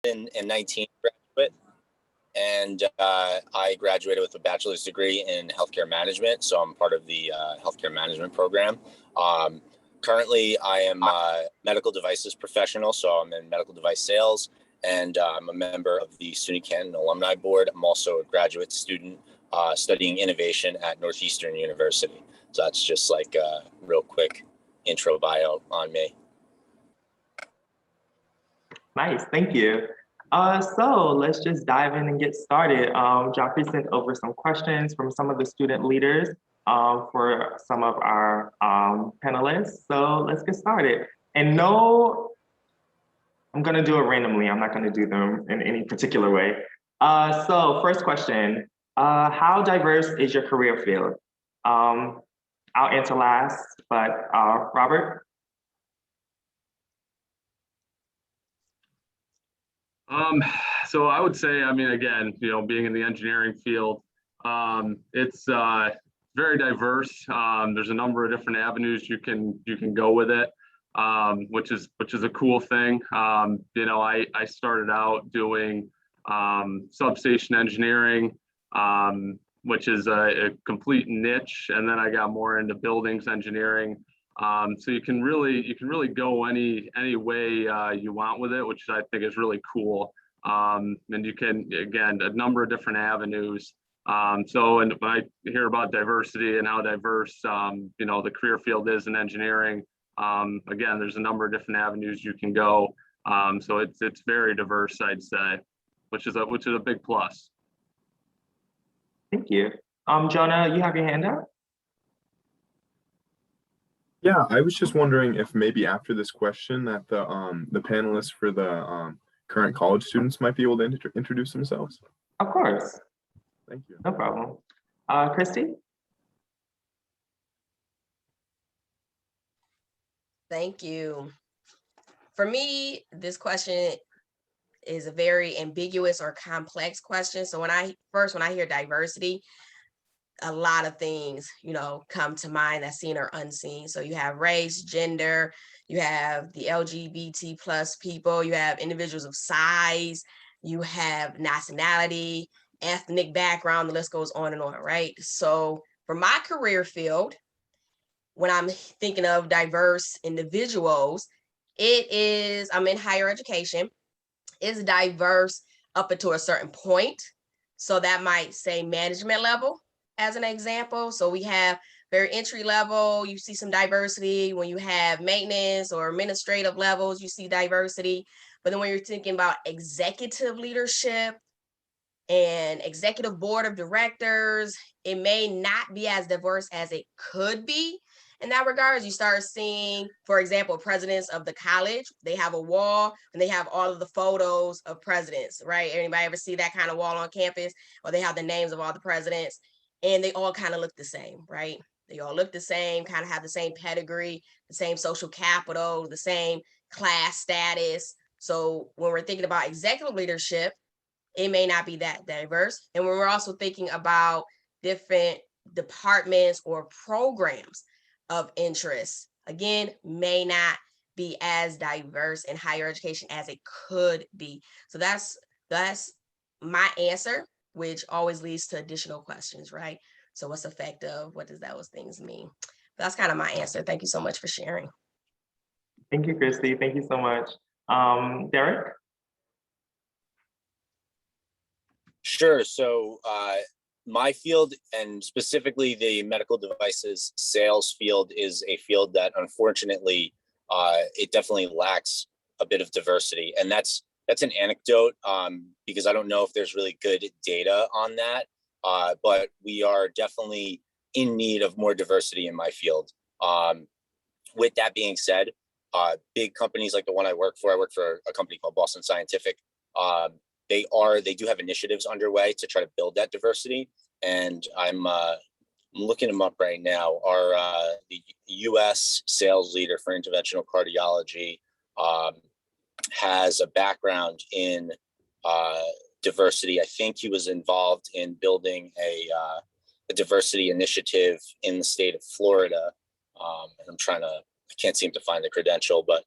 2019 graduate, and I graduated with a bachelor's degree in healthcare management. So I'm part of the healthcare management program. Currently, I am a medical devices professional, so I'm in medical device sales, and I'm a member of the SUNY Canton Alumni Board. I'm also a graduate student studying innovation at Northeastern University. So that's just like a real quick intro bio on me. Nice, thank you. So let's just dive in and get started. Joffrey sent over some questions from some of the student leaders for some of our panelists. So let's get started. And no, I'm gonna do it randomly. I'm not gonna do them in any particular way. So first question, how diverse is your career field? I'll answer last, but Robert? So I would say, I mean, again, being in the engineering field, it's very diverse. There's a number of different avenues you can go with it, which is a cool thing. I started out doing substation engineering, which is a complete niche, and then I got more into buildings engineering. So you can really go any way you want with it, which I think is really cool. And you can, again, a number of different avenues. So, and when I hear about diversity and how diverse, the career field is in engineering, again, there's a number of different avenues you can go. So it's very diverse, I'd say, which is a big plus. Thank you. Jonah, you have your hand up? Yeah, I was just wondering if maybe after this question that the panelists for the current college students might be able to introduce themselves. Of course. Thank you. No problem. Kristy? Thank you. For me, this question is a very ambiguous or complex question. So when I hear diversity, a lot of things, come to mind that's seen or unseen. So you have race, gender, you have the LGBT plus people, you have individuals of size, you have nationality, ethnic background, the list goes on and on, right? So for my career field, when I'm thinking of diverse individuals, I'm in higher education, it's diverse up until a certain point. So that might say management level, as an example. So we have very entry level, you see some diversity. When you have maintenance or administrative levels, you see diversity. But then when you're thinking about executive leadership and executive board of directors, it may not be as diverse as it could be. In that regards, you start seeing, for example, presidents of the college, they have a wall and they have all of the photos of presidents, right? Anybody ever see that kind of wall on campus? Or they have the names of all the presidents. And they all kind of look the same, right? They all look the same, kind of have the same pedigree, the same social capital, the same class status. So when we're thinking about executive leadership, it may not be that diverse. And when we're also thinking about different departments or programs of interest, again, may not be as diverse in higher education as it could be. So that's my answer, which always leads to additional questions, right? So what's effective? What does those things mean? That's kind of my answer. Thank you so much for sharing. Thank you, Kristy. Thank you so much. Derek? Sure. So my field, and specifically the medical devices sales field, is a field that unfortunately it definitely lacks a bit of diversity. And that's an anecdote because I don't know if there's really good data on that, but we are definitely in need of more diversity in my field. With that being said, big companies like the one I work for a company called Boston Scientific. They do have initiatives underway to try to build that diversity. And I'm looking them up right now. The US sales leader for interventional cardiology has a background in diversity. I think he was involved in building a diversity initiative in the state of Florida. And I can't seem to find the credential, but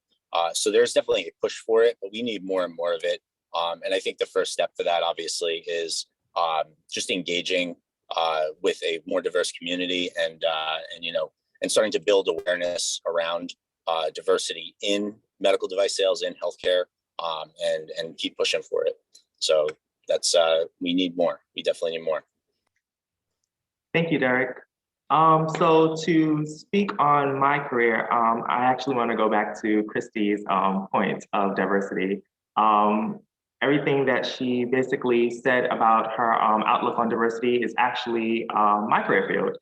so there's definitely a push for it, but we need more and more of it. And I think the first step for that obviously is just engaging with a more diverse community and starting to build awareness around diversity in medical device sales in healthcare, and keep pushing for it. So that's we need more. We definitely need more. Thank you, Derek. So to speak on my career, I actually want to go back to Kristy's point of diversity. Everything that she basically said about her outlook on diversity is actually my career field.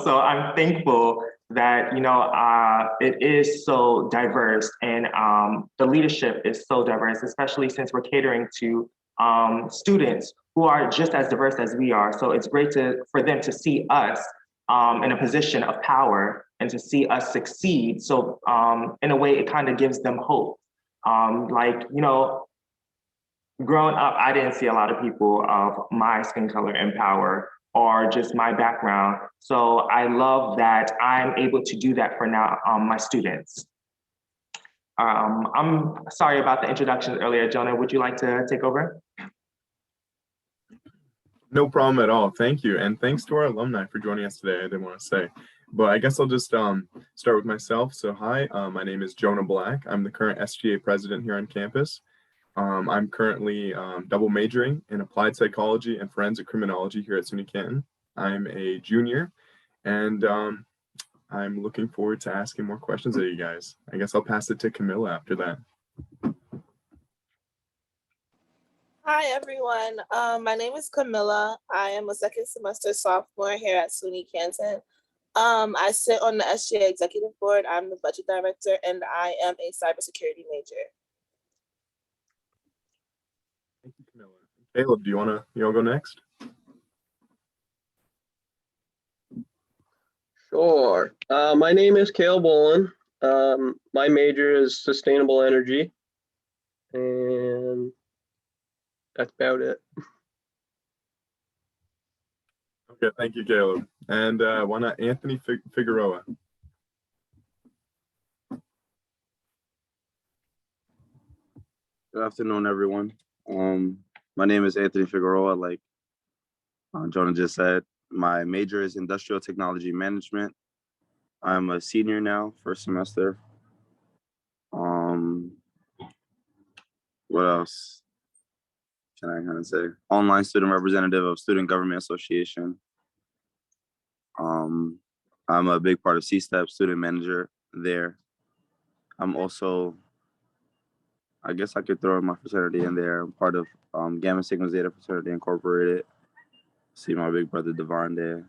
So I'm thankful that it is so diverse, and the leadership is so diverse, especially since we're catering to students who are just as diverse as we are. So it's great for them to see us in a position of power and to see us succeed. So in a way, it kind of gives them hope. Growing up, I didn't see a lot of people of my skin color in power or just my background. So I love that I'm able to do that for now, my students. I'm sorry about the introductions earlier. Jonah, would you like to take over? No problem at all. Thank you. And thanks to our alumni for joining us today. I didn't want to say, but I guess I'll just start with myself. So hi, my name is Jonah Black. I'm the current SGA president here on campus. I'm currently double majoring in applied psychology and forensic criminology here at SUNY Canton. I'm a junior, and I'm looking forward to asking more questions of you guys. I guess I'll pass it to Camilla after that. Hi, everyone. My name is Camilla. I am a second semester sophomore here at SUNY Canton. I sit on the SGA executive board. I'm the budget director, and I am a cybersecurity major. Thank you, Camilla. Caleb, do you want to go next? Sure. My name is Caleb Olin. My major is sustainable energy, and that's about it. Okay, thank you, Caleb. And why not Anthony Figueroa? Good afternoon, everyone. My name is Anthony Figueroa. Like Jonah just said, my major is industrial technology management. I'm a senior now, first semester. What else can I kind of say? Online student representative of Student Government Association. I'm a big part of C-STEP, student manager there. I'm also, I guess I could throw my fraternity in there. I'm part of Gamma Sigma Zeta Fraternity Incorporated. See my big brother Devine there.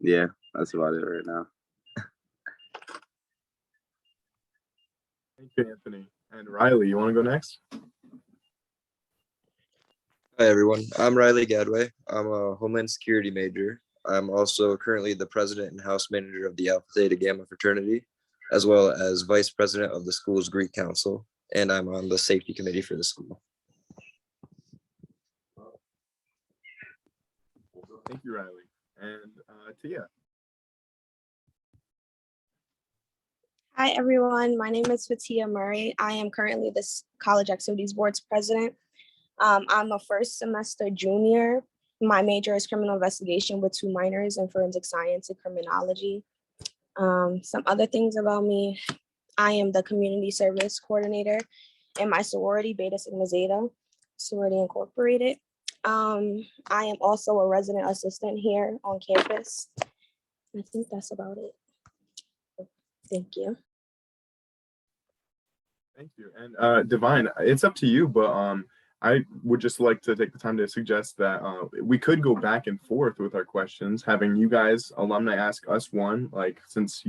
Yeah, that's about it right now. Thank you, Anthony. And Riley, you want to go next? Hi, everyone. I'm Riley Gadway. I'm a Homeland Security major. I'm also currently the president and house manager of the Alpha Theta Gamma fraternity, as well as vice president of the school's Greek council, and I'm on the safety committee for the school. Thank you, Riley. And Tia. Hi, everyone. My name is Fatiya Murray. I am currently the College Activities Board's president. I'm a first semester junior. My major is criminal investigation with 2 minors in forensic science and criminology. Some other things about me: I am the community service coordinator in my sorority, Beta Sigma Zeta, Sorority Incorporated. I am also a resident assistant here on campus. I think that's about it. Thank you. Thank you. And Devine, it's up to you, but I would just like to take the time to suggest that we could go back and forth with our questions, having you guys, alumni, ask us one, like since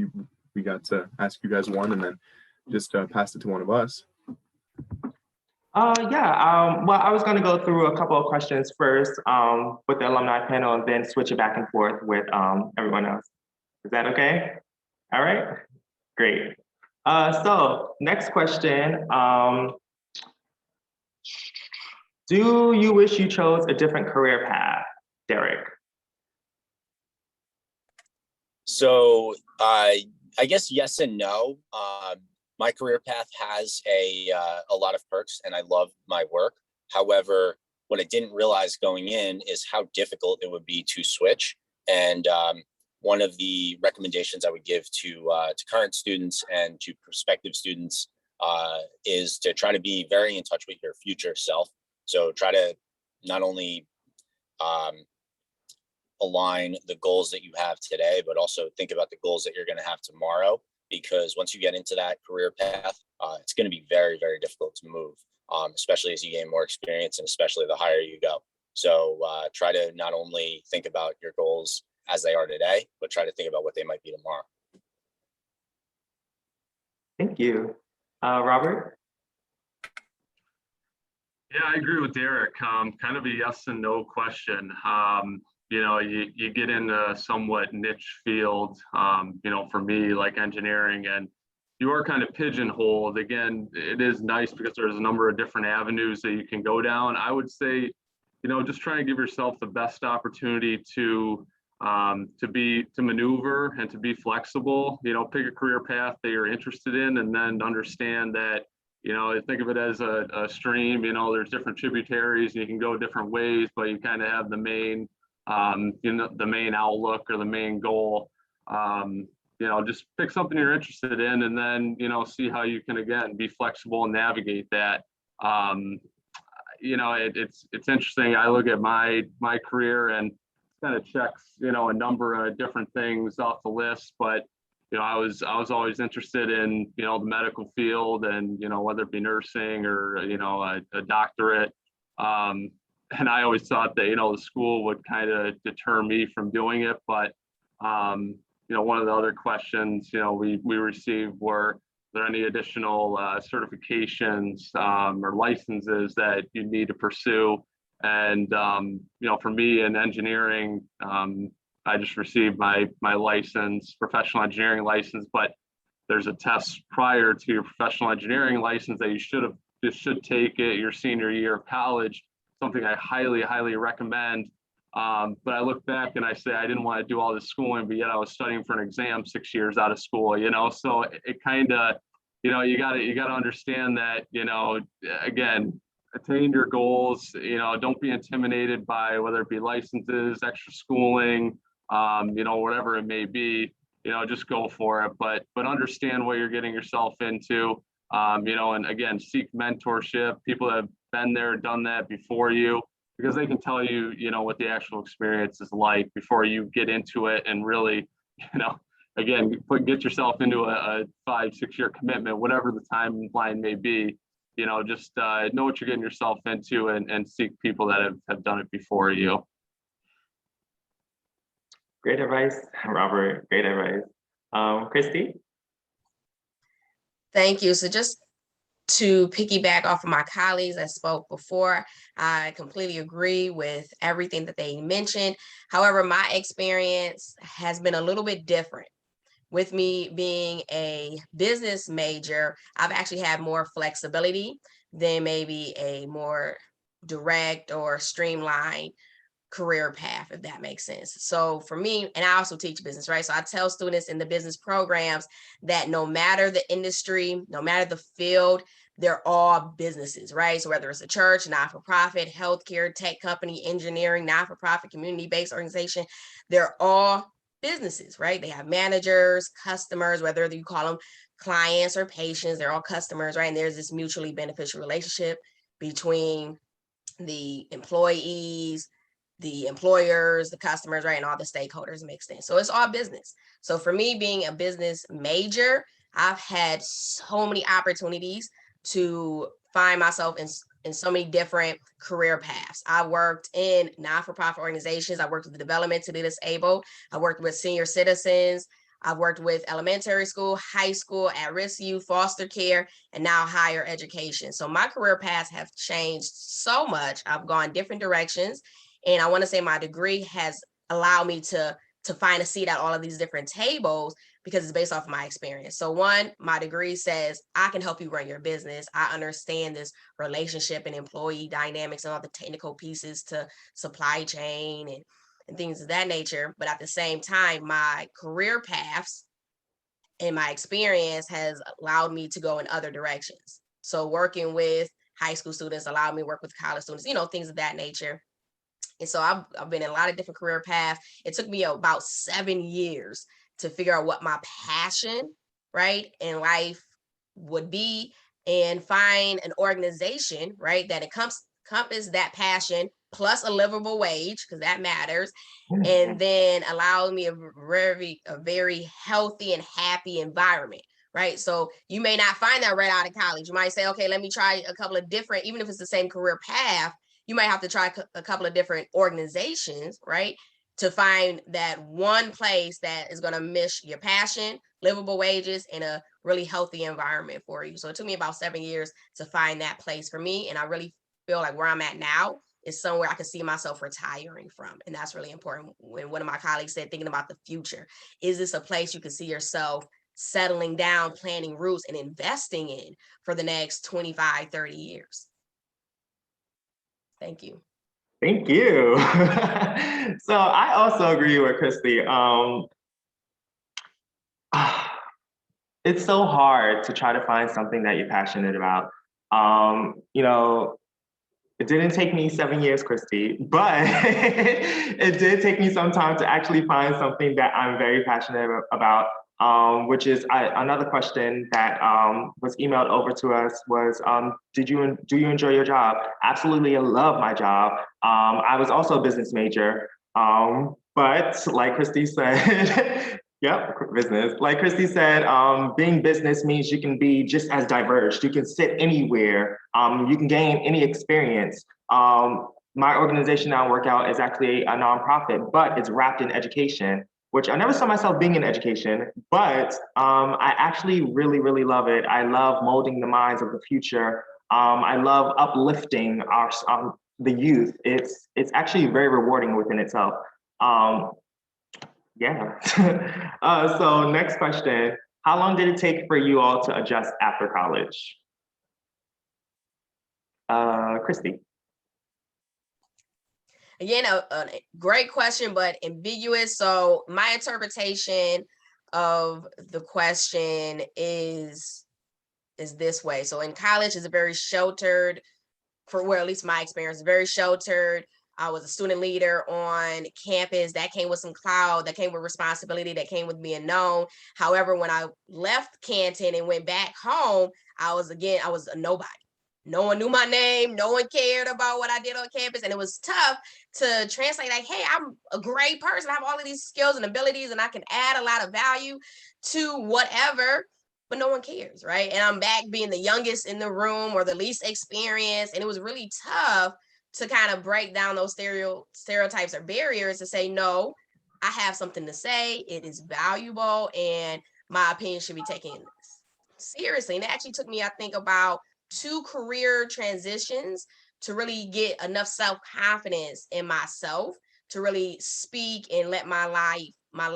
we got to ask you guys one, and then just pass it to one of us. Well, I was going to go through a couple of questions first with the alumni panel and then switch it back and forth with everyone else. Is that okay? All right, great. So next question. Do you wish you chose a different career path, Derek? So I guess yes and no. my career path has a lot of perks, and I love my work. However, what I didn't realize going in is how difficult it would be to switch. And one of the recommendations I would give to current students and to prospective students is to try to be very in touch with your future self. So try to not only align the goals that you have today, but also think about the goals that you're going to have tomorrow. Because once you get into that career path, it's going to be very, very difficult to move, especially as you gain more experience and especially the higher you go. So try to not only think about your goals as they are today, but try to think about what they might be tomorrow. Thank you. Robert? Yeah, I agree with Derek. Kind of a yes and no question. You know, you get into somewhat niche field, you know, for me, like engineering, and you are kind of pigeonholed. Again, it is nice because there's a number of different avenues that you can go down. I would say, you know, just try and give yourself the best opportunity to maneuver and to be flexible. You know, pick a career path that you're interested in, and then understand that, you know, think of it as a stream. You know, there's different tributaries and you can go different ways, but you kind of have the main, you know, the main outlook or the main goal. You know, just pick something you're interested in, and then, you know, see how you can, again, be flexible and navigate that. You know, it's interesting. I look at my career and kind of checks, you know, a number of different things off the list, but, you know, I was always interested in, you know, the medical field, and, you know, whether it be nursing or, you know, a doctorate. And I always thought that, you know, the school would kind of deter me from doing it. But, you know, one of the other questions, you know, we received were, are there any additional certifications or licenses that you need to pursue? And, you know, for me in engineering, I just received my license, professional engineering license, but there's a test prior to your professional engineering license that you should take it your senior year of college, something I highly, highly recommend. But I look back and I say, I didn't want to do all this schooling, but yet I was studying for an exam 6 years out of school, you know? So it kind of, you know, you gotta understand that, you know, again, attain your goals, you know, don't be intimidated by whether it be licenses, extra schooling, you know, whatever it may be, you know, just go for it, but understand what you're getting yourself into, you know, and again, seek mentorship, people that have been there, done that before you, because they can tell you, you know, what the actual experience is like before you get into it and really, you know, again, get yourself into a 5-6 year commitment, whatever the timeline may be. You know, just know what you're getting yourself into, and seek people that have done it before you. Great advice, Robert. Great advice. Kristy? Thank you. So just to piggyback off of my colleagues that spoke before, I completely agree with everything that they mentioned. However, my experience has been a little bit different. With me being a business major, I've actually had more flexibility than maybe a more direct or streamlined career path, if that makes sense. So for me, and I also teach business, right? So I tell students in the business programs that no matter the industry, no matter the field, they're all businesses, right? So whether it's a church, not-for-profit, healthcare, tech company, engineering, not-for-profit, community-based organization, they're all businesses, right? They have managers, customers, whether you call them clients or patients, they're all customers, right? And there's this mutually beneficial relationship between the employees, the employers, the customers, right? And all the stakeholders mixed in. So it's all business. So for me being a business major, I've had so many opportunities to find myself in so many different career paths. I worked in not-for-profit organizations. I worked with the developmentally disabled. I worked with senior citizens. I've worked with elementary school, high school, at-risk youth, foster care, and now higher education. So my career paths have changed so much. I've gone different directions. And I want to say my degree has allowed me to find a seat at all of these different tables because it's based off of my experience. So one, my degree says I can help you run your business. I understand this relationship and employee dynamics and all the technical pieces to supply chain and things of that nature. But at the same time, my career paths and my experience has allowed me to go in other directions. So working with high school students allowed me to work with college students, things of that nature. And so I've been in a lot of different career paths. It took me about 7 years to figure out what my passion, right, in life would be, and find an organization, right, that encompass that passion plus a livable wage, because that matters, and then allow me a very healthy and happy environment, right? So you may not find that right out of college. You might say, okay, let me try a couple of different, even if it's the same career path, you might have to try a couple of different organizations, right, to find that one place that is going to mesh your passion, livable wages, and a really healthy environment for you. So it took me about 7 years to find that place for me. And I really feel like where I'm at now is somewhere I can see myself retiring from. And that's really important. When one of my colleagues said, thinking about the future, is this a place you can see yourself settling down, planting roots, and investing in for the next 25, 30 years? Thank you. Thank you. So I also agree with Kristy. It's so hard to try to find something that you're passionate about. It didn't take me 7 years, Kristy, but it did take me some time to actually find something that I'm very passionate about, which is another question that was emailed over to us was, do you enjoy your job? Absolutely, I love my job. I was also a business major, but like Kristy said, yep, business. Like Kristy said, being business means you can be just as diverse. You can sit anywhere. You can gain any experience. My organization now, Workout, is actually a nonprofit, but it's wrapped in education, which I never saw myself being in education, but I actually really, really love it. I love molding the minds of the future. I love uplifting the youth. It's actually very rewarding within itself. Yeah. So next question, how long did it take for you all to adjust after college? Kristy. Again, a great question, but ambiguous. So my interpretation of the question is this way. So in college, it's a very sheltered, at least my experience, very sheltered. I was a student leader on campus. That came with some cloud, that came with responsibility, that came with being known. However, when I left Canton and went back home, I was a nobody. No one knew my name. No one cared about what I did on campus. And it was tough to translate, like, hey, I'm a great person. I have all of these skills and abilities, and I can add a lot of value to whatever, but no one cares, right? And I'm back being the youngest in the room or the least experienced. And it was really tough to kind of break down those stereotypes or barriers to say, no, I have something to say. It is valuable, and my opinion should be taken seriously. And it actually took me, I think, about 2 career transitions to really get enough self-confidence in myself to really speak and let my light, and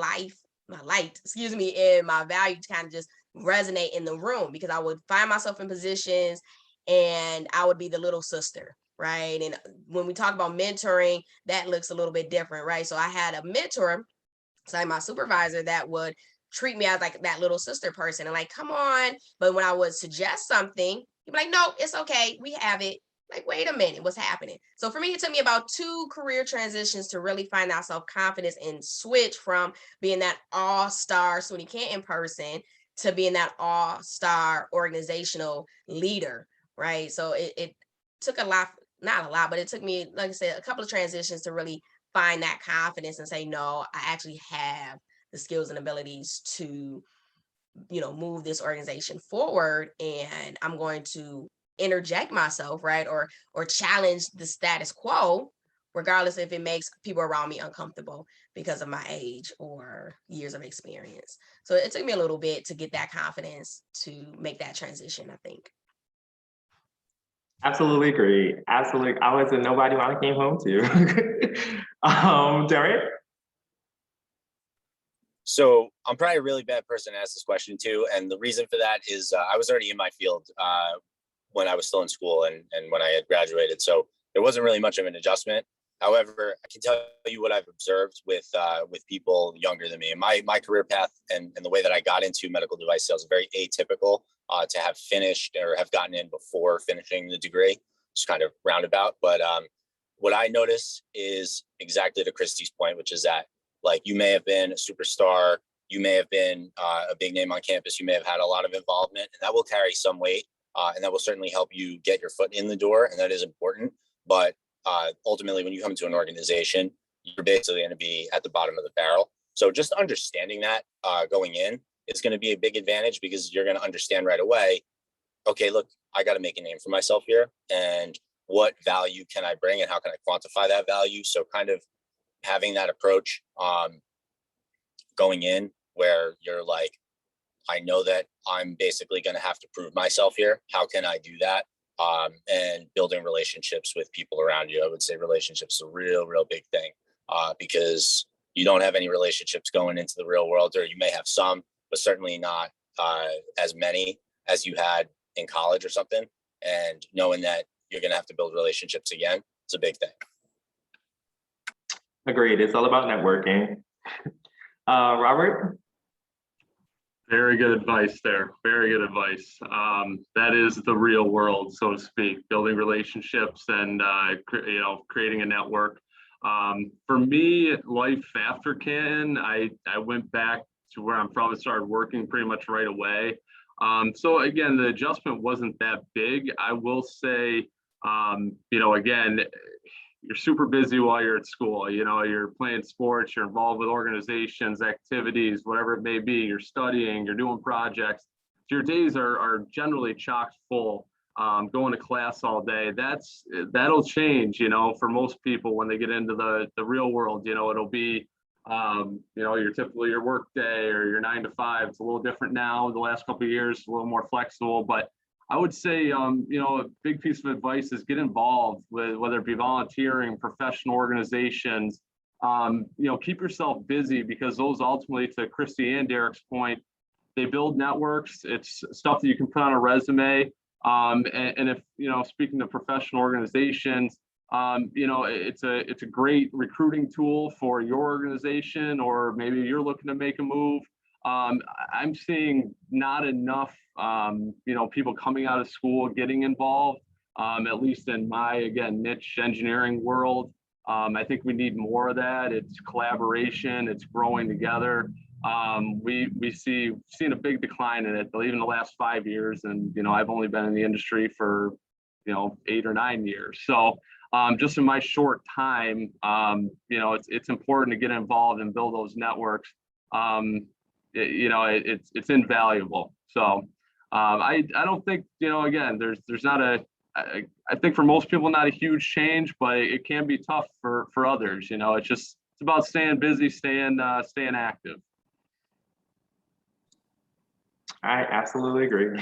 my value to kind of just resonate in the room, because I would find myself in positions and I would be the little sister, right? And when we talk about mentoring, that looks a little bit different, right? So I had a mentor, so my supervisor, that would treat me as like that little sister person and like, come on. But when I would suggest something, he'd be like, no, it's okay. We have it. Like, wait a minute, what's happening? So for me, it took me about 2 career transitions to really find that self-confidence and switch from being that all-star SUNY Canton person to being that all-star organizational leader, right? So it took a lot, not a lot, but it took me, like I said, a couple of transitions to really find that confidence and say, no, I actually have the skills and abilities to, move this organization forward, and I'm going to interject myself, right? Or challenge the status quo, regardless if it makes people around me uncomfortable because of my age or years of experience. So it took me a little bit to get that confidence to make that transition, I think. Absolutely agree. Absolutely. I was a nobody when I came home too. Derek? So I'm probably a really bad person to ask this question too. And the reason for that is I was already in my field when I was still in school and when I had graduated. So there wasn't really much of an adjustment. However, I can tell you what I've observed with people younger than me. My career path and the way that I got into medical device sales is very atypical to have finished or have gotten in before finishing the degree. It's kind of roundabout. But what I notice is exactly to Kristy's point, which is that like you may have been a superstar, you may have been a big name on campus, you may have had a lot of involvement, and that will carry some weight, and that will certainly help you get your foot in the door, and that is important. But ultimately, when you come to an organization, you're basically going to be at the bottom of the barrel. So just understanding that going in is going to be a big advantage, because you're going to understand right away, okay, look, I got to make a name for myself here, and what value can I bring and how can I quantify that value? So kind of having that approach going in where you're like, I know that I'm basically going to have to prove myself here. How can I do that? And building relationships with people around you. I would say relationships is a real big thing, because you don't have any relationships going into the real world, or you may have some, but certainly not as many as you had in college or something. And knowing that you're going to have to build relationships again, it's a big thing. Agreed. It's all about networking. Robert? Very good advice there. Very good advice. That is the real world, so to speak, building relationships and, creating a network. For me, life after Canton, I went back to where I'm from and started working pretty much right away. So again, the adjustment wasn't that big. I will say, again, you're super busy while you're at school. You're playing sports, you're involved with organizations, activities, whatever it may be. You're studying, you're doing projects. Your days are generally chock full. Going to class all day, that'll change, for most people when they get into the real world. It'll be, your work day or your 9 to 5. It's a little different now. The last couple of years, a little more flexible, but I would say, a big piece of advice is get involved with, whether it be volunteering, professional organizations. Keep yourself busy, because those ultimately, to Kristy and Derek's point, they build networks. It's stuff that you can put on a resume. And if, speaking to professional organizations, it's a great recruiting tool for your organization, or maybe you're looking to make a move. I'm seeing not enough, people coming out of school getting involved, at least in my, again, niche engineering world. I think we need more of that. It's collaboration, it's growing together. We've seen a big decline in it, even the last 5 years. And, I've only been in the industry for, 8 or 9 years. So just in my short time, it's important to get involved and build those networks. It's invaluable. So I don't think, again, there's not I think for most people, not a huge change, but it can be tough for others. It's about staying busy, staying active. I absolutely agree.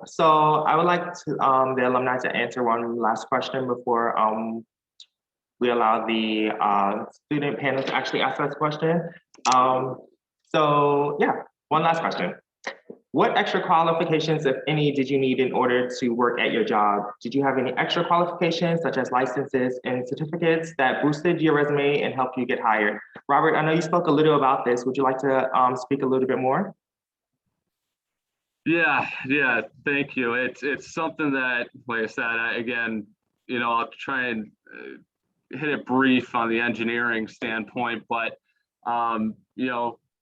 So I would like to, the alumni to answer one last question before we allow the student panel to actually ask us a question. So yeah, one last question. What extra qualifications, if any, did you need in order to work at your job? Did you have any extra qualifications, such as licenses and certificates, that boosted your resume and helped you get hired? Robert, I know you spoke a little about this. Would you like to speak a little bit more? Yeah, thank you. It's something that, like I said, I'll try and hit it brief on the engineering standpoint, but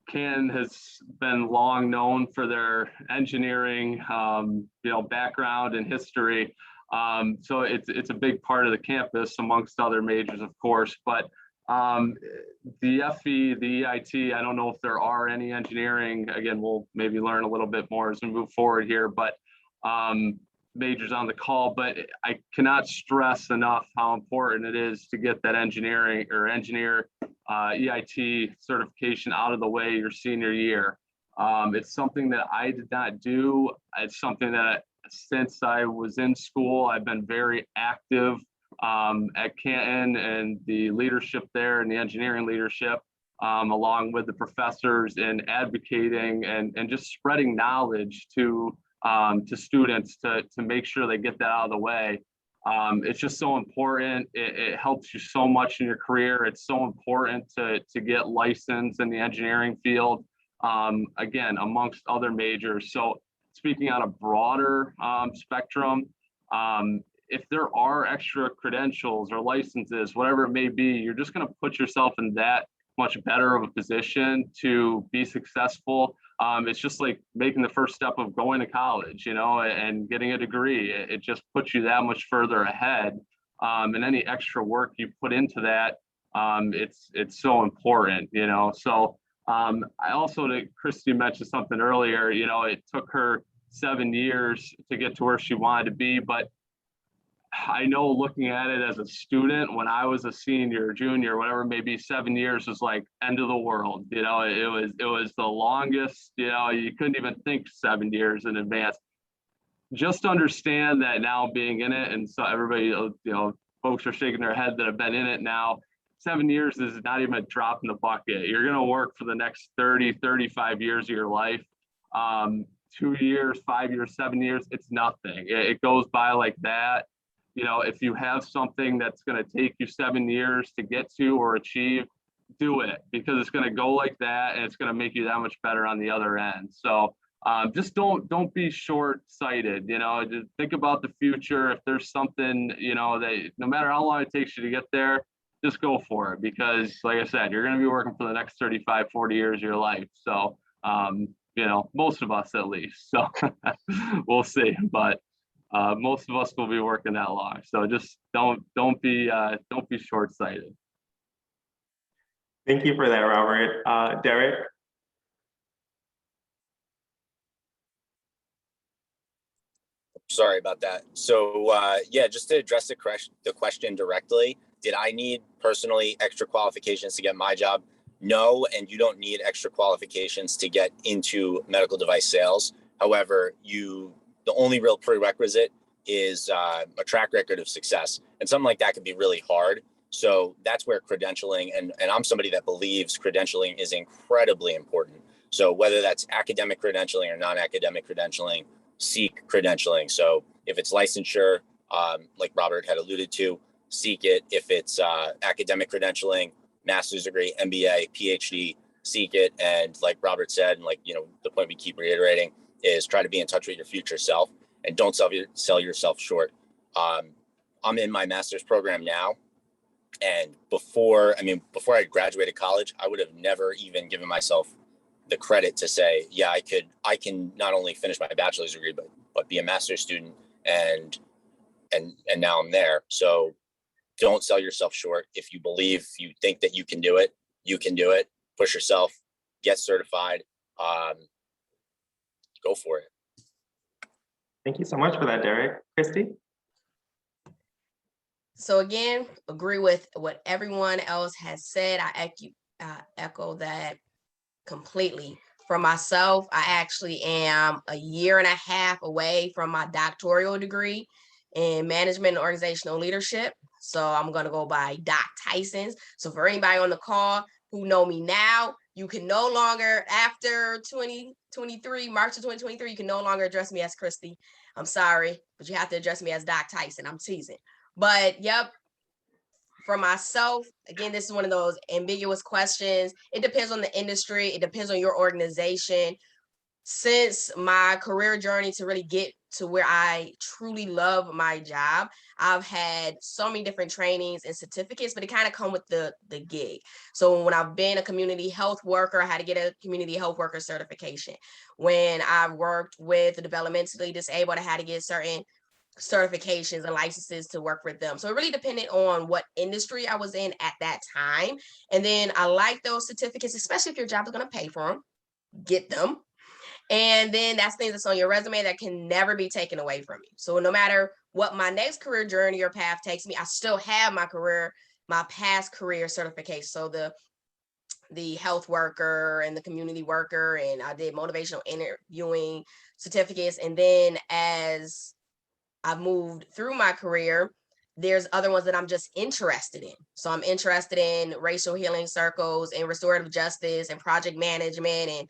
Canton has been long known for their engineering, background and history. So it's a big part of the campus, amongst other majors, of course. But the FE, the EIT, I don't know if there are any engineering. Again, we'll maybe learn a little bit more as we move forward here, but majors on the call. But I cannot stress enough how important it is to get that engineering or engineer EIT certification out of the way your senior year. It's something that I did not do. It's something that since I was in school, I've been very active at Canton and the leadership there and the engineering leadership, along with the professors, in advocating and just spreading knowledge to students to make sure they get that out of the way. It's just so important. It helps you so much in your career. It's so important to get licensed in the engineering field, again, amongst other majors. So speaking on a broader spectrum, if there are extra credentials or licenses, whatever it may be, you're just going to put yourself in that much better of a position to be successful. It's just like making the first step of going to college, and getting a degree. It just puts you that much further ahead. And any extra work you put into that, it's so important, So I also, Kristy mentioned something earlier, it took her 7 years to get to where she wanted to be, but I know looking at it as a student, when I was a senior, junior, whatever, maybe 7 years was like end of the world. It was the longest, you couldn't even think 7 years in advance. Just understand that now being in it, and so everybody, folks are shaking their head that have been in it now. 7 years is not even a drop in the bucket. You're going to work for the next 30, 35 years of your life. 2 years, 5 years, 7 years, it's nothing. It goes by like that. If you have something that's going to take you 7 years to get to or achieve, do it, because it's going to go like that and it's going to make you that much better on the other end. So just don't be short-sighted, just think about the future. If there's something, that no matter how long it takes you to get there, just go for it, because like I said, you're going to be working for the next 35, 40 years of your life. So, most of us at least, so we'll see, but most of us will be working that long. So just don't be short-sighted. Thank you for that, Robert. Derek? Sorry about that. So just to address the question directly, did I need personally extra qualifications to get my job? No, and you don't need extra qualifications to get into medical device sales. However, the only real prerequisite is a track record of success, and something like that can be really hard. So that's where credentialing, and I'm somebody that believes credentialing is incredibly important. So whether that's academic credentialing or non-academic credentialing, seek credentialing. So if it's licensure, like Robert had alluded to, seek it. If it's academic credentialing, master's degree, MBA, PhD, seek it. And like Robert said, and like, the point we keep reiterating is try to be in touch with your future self and don't sell yourself short. I'm in my master's program now. And before I graduated college, I would have never even given myself the credit to say, yeah, I can not only finish my bachelor's degree, but be a master's student, and now I'm there. So don't sell yourself short. If you think that you can do it, push yourself, get certified, go for it. Thank you so much for that, Derek. Kristy? So again, agree with what everyone else has said. I echo that completely. For myself, I actually am a year and a half away from my doctoral degree in management and organizational leadership. So I'm going to go by Doc Tyson's. So for anybody on the call who know me now, you can no longer, after 2023, March of 2023, you can no longer address me as Kristy. I'm sorry, but you have to address me as Doc Tyson. I'm teasing. But yep, for myself, again, this is one of those ambiguous questions. It depends on the industry. It depends on your organization. Since my career journey to really get to where I truly love my job, I've had so many different trainings and certificates, but it kind of come with the gig. So when I've been a community health worker, I had to get a community health worker certification. When I worked with the developmentally disabled, I had to get certain certifications and licenses to work with them. So it really depended on what industry I was in at that time. And then I like those certificates, especially if your job is going to pay for them, get them. And then that's things that's on your resume that can never be taken away from you. So no matter what my next career journey or path takes me, I still have my past career certification. So the health worker and the community worker, and I did motivational interviewing certificates. And then as I've moved through my career, there's other ones that I'm just interested in. So I'm interested in racial healing circles and restorative justice and project management and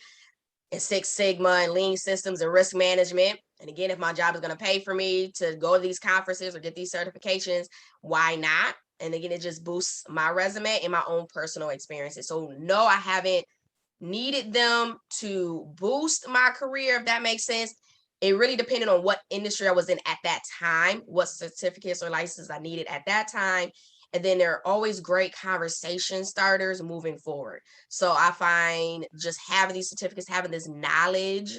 and Six Sigma and lean systems and risk management. And again, if my job is going to pay for me to go to these conferences or get these certifications, why not? And again, it just boosts my resume and my own personal experiences. So no, I haven't needed them to boost my career, if that makes sense. It really depended on what industry I was in at that time, what certificates or licenses I needed at that time. And then there are always great conversation starters moving forward. So I find just having these certificates, having this knowledge,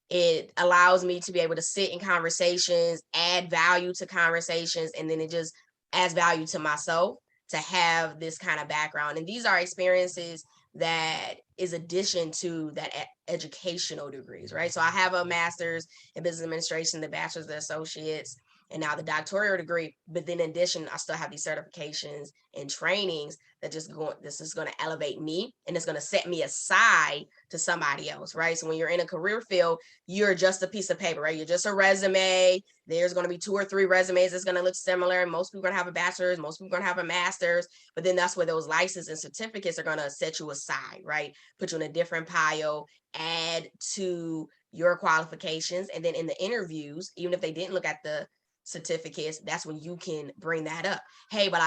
it allows me to be able to sit in conversations, add value to conversations, and then it just adds value to myself to have this kind of background. And these are experiences that is addition to that educational degrees, right? So I have a master's in business administration, the bachelor's, the associates, and now the doctoral degree. But then in addition, I still have these certifications and trainings that this is going to elevate me, and it's going to set me aside to somebody else, right? So when you're in a career field, you're just a piece of paper, right? You're just a resume. There's going to be 2 or 3 resumes that's going to look similar. Most people are going to have a bachelor's, most people are going to have a master's, but then that's where those licenses and certificates are going to set you aside, right? Put you in a different pile, add to your qualifications. And then in the interviews, even if they didn't look at the certificates, that's when you can bring that up. Hey, but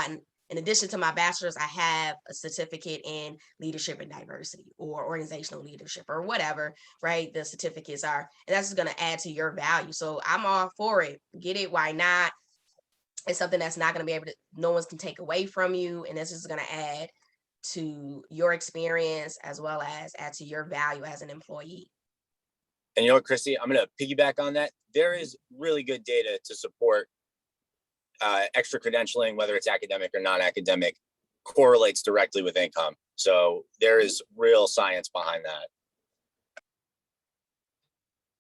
in addition to my bachelor's, I have a certificate in leadership and diversity or organizational leadership or whatever, right? The certificates are, and that's just going to add to your value. So I'm all for it. Get it. Why not? It's something that's not going to be able to, no one's can take away from you. And this is going to add to your experience as well as add to your value as an employee. And you know what, Kristy, I'm going to piggyback on that. There is really good data to support extra credentialing, whether it's academic or non-academic, correlates directly with income. So there is real science behind that.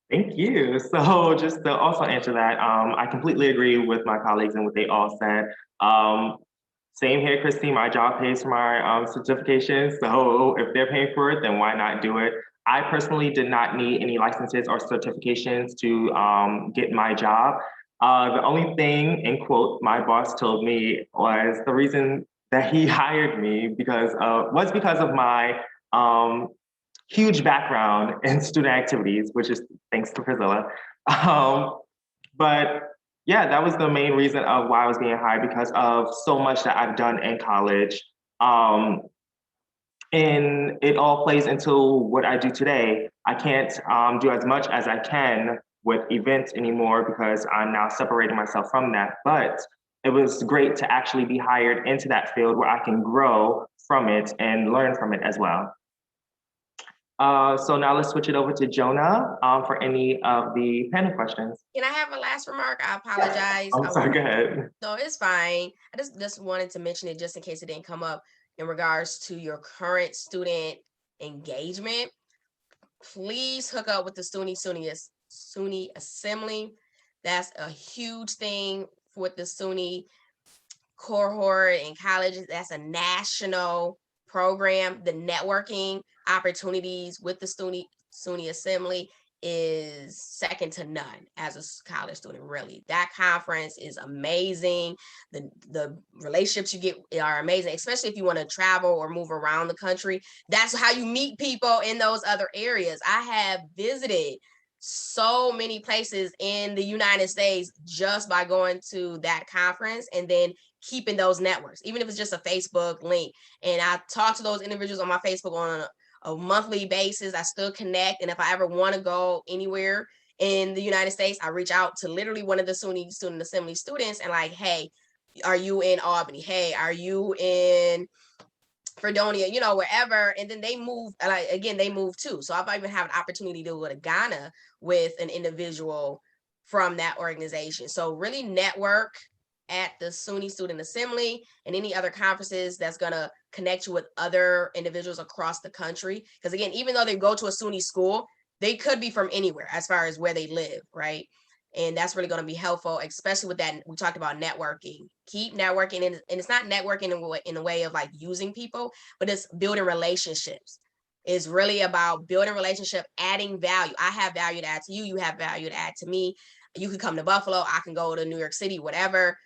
Thank you. So just to also answer that, I completely agree with my colleagues and what they all said. Same here, Kristy, my job pays for my certifications. So if they're paying for it, then why not do it? I personally did not need any licenses or certifications to get my job. The only thing, in quote, my boss told me was the reason that he hired me was because of my huge background in student activities, which is thanks to Priscilla. But yeah, that was the main reason of why I was being hired, because of so much that I've done in college. And it all plays into what I do today. I can't do as much as I can with events anymore because I'm now separating myself from that. But it was great to actually be hired into that field where I can grow from it and learn from it as well. So now let's switch it over to Jonah for any of the panel questions. Can I have a last remark? I apologize. I'm sorry, go ahead. No, it's fine. I just wanted to mention it just in case it didn't come up in regards to your current student engagement. Please hook up with the SUNY Assembly. That's a huge thing with the SUNY cohort in colleges. That's a national program. The networking opportunities with the SUNY Assembly is second to none as a college student, really. That conference is amazing. The relationships you get are amazing, especially if you want to travel or move around the country. That's how you meet people in those other areas. I have visited so many places in the United States just by going to that conference and then keeping those networks, even if it's just a Facebook link. And I talk to those individuals on my Facebook on a monthly basis. I still connect. And if I ever want to go anywhere in the United States, I reach out to literally one of the SUNY Student Assembly students and like, hey, are you in Albany? Hey, are you in Fredonia, wherever. And then they move, they move too. So I've even had an opportunity to go to Ghana with an individual from that organization. So really network at the SUNY Student Assembly and any other conferences that's going to connect you with other individuals across the country. Because again, even though they go to a SUNY school, they could be from anywhere as far as where they live, right? And that's really going to be helpful, especially with that. We talked about networking. Keep networking. And it's not networking in a way of like using people, but it's building relationships. It's really about building relationship, adding value. I have value to add to you. You have value to add to me. You could come to Buffalo. I can go to New York City, whatever.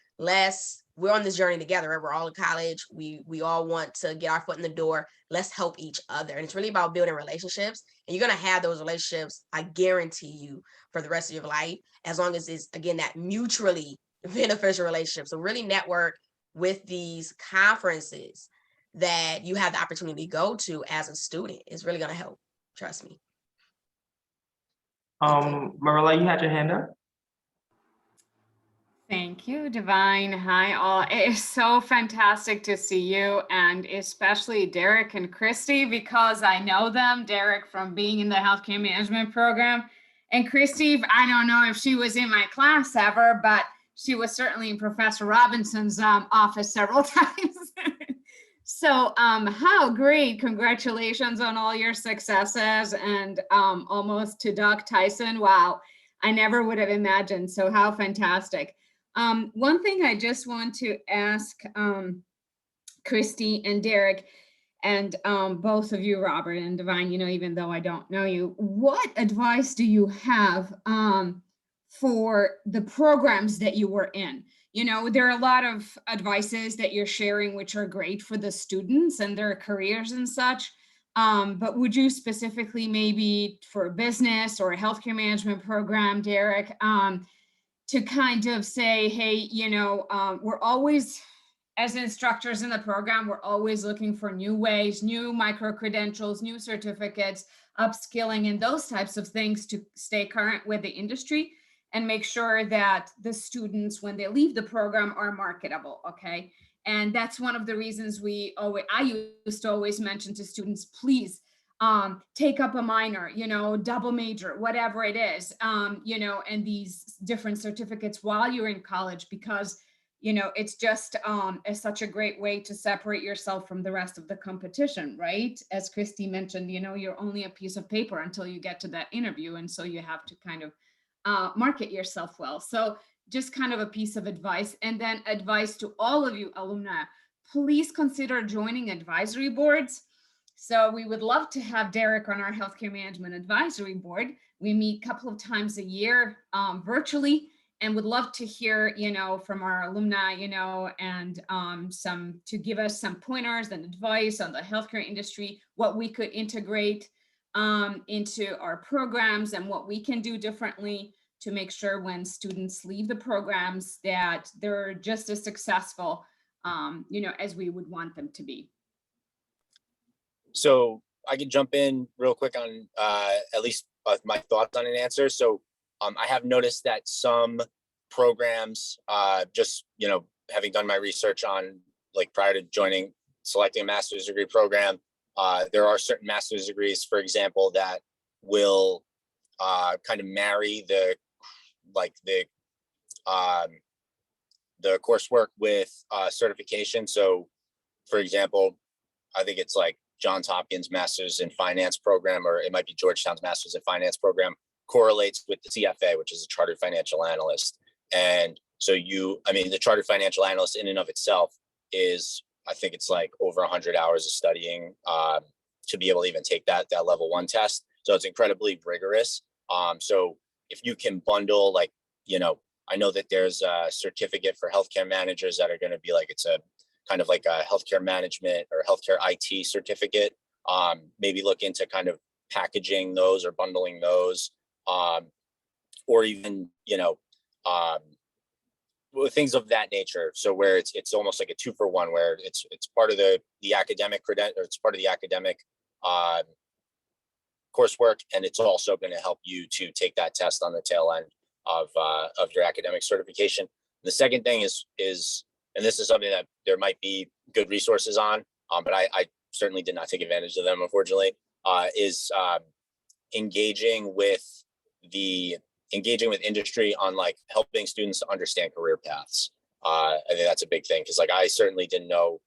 we're on this journey together, right? We're all in college. We all want to get our foot in the door. Let's help each other. And it's really about building relationships. And you're going to have those relationships, I guarantee you, for the rest of your life, as long as it's, again, that mutually beneficial relationship. So really network with these conferences that you have the opportunity to go to as a student. Is really going to help. Trust me. Marilla, you had your hand up. Thank you, Devine. Hi, all. It is so fantastic to see you, and especially Derek and Kristy, because I know them, Derek from being in the healthcare management program, and Kristy, I don't know if she was in my class ever, but she was certainly in Professor Robinson's office several times. So how great. Congratulations on all your successes, and almost to Doc Tyson. Wow, I never would have imagined. So how fantastic. One thing I just want to ask Kristy and Derek, and both of you, Robert and Devine, you know, even though I don't know you, what advice do you have for the programs that you were in? You know, there are a lot of advices that you're sharing, which are great for the students and their careers and such. But would you specifically, maybe for a business or a healthcare management program, Derek, to kind of say, hey, you know, we're always, as instructors in the program, we're always looking for new ways, new micro-credentials, new certificates, upskilling, and those types of things to stay current with the industry and make sure that the students, when they leave the program, are marketable, okay? And that's one of the reasons I used to always mention to students, please, take up a minor, you know, double major, whatever it is, you know, and these different certificates while you're in college, because, you know, it's just it's such a great way to separate yourself from the rest of the competition, right? As Kristy mentioned, you know, you're only a piece of paper until you get to that interview. And so you have to kind of market yourself well. So just kind of a piece of advice, and then advice to all of you alumni, please consider joining advisory boards. So we would love to have Derek on our healthcare management advisory board. We meet a couple of times a year virtually, and would love to hear, you know, from our alumni, you know, and to give us some pointers and advice on the healthcare industry, what we could integrate into our programs and what we can do differently to make sure when students leave the programs that they're just as successful, you know, as we would want them to be. So I can jump in real quick on at least my thoughts on an answer. So I have noticed that some programs, just, you know, having done my research on, like, prior to selecting a master's degree program, there are certain master's degrees, for example, that will kind of marry the coursework with certification. So, for example, I think it's like Johns Hopkins Master's in Finance program, or it might be Georgetown's Master's in Finance program, correlates with the CFA, which is a Chartered Financial Analyst. And so the Chartered Financial Analyst in and of itself is, I think it's like over 100 hours of studying to be able to even take that level 1 test. So it's incredibly rigorous. So if you can bundle, like, you know, I know that there's a certificate for healthcare managers that are going to be like, it's a kind of like a healthcare management or healthcare IT certificate. Maybe look into kind of packaging those or bundling those, or even, you know, things of that nature. So where it's almost like a 2-for-1, where it's part of the academic credential, or it's part of the academic coursework, and it's also going to help you to take that test on the tail end of your academic certification. The second thing is, and this is something that there might be good resources on, but I certainly did not take advantage of them, unfortunately, is engaging with industry on, like, helping students to understand career paths. I think that's a big thing, because, like, I certainly didn't know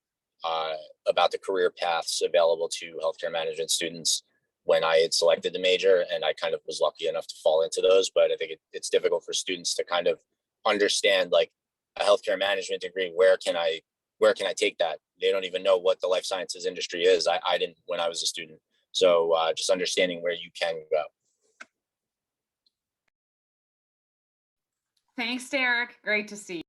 about the career paths available to healthcare management students when I had selected the major, and I kind of was lucky enough to fall into those. But I think it's difficult for students to kind of understand, like, a healthcare management degree, where can I take that? They don't even know what the life sciences industry is. I didn't when I was a student. So just understanding where you can go. Thanks, Derek. Great to see you.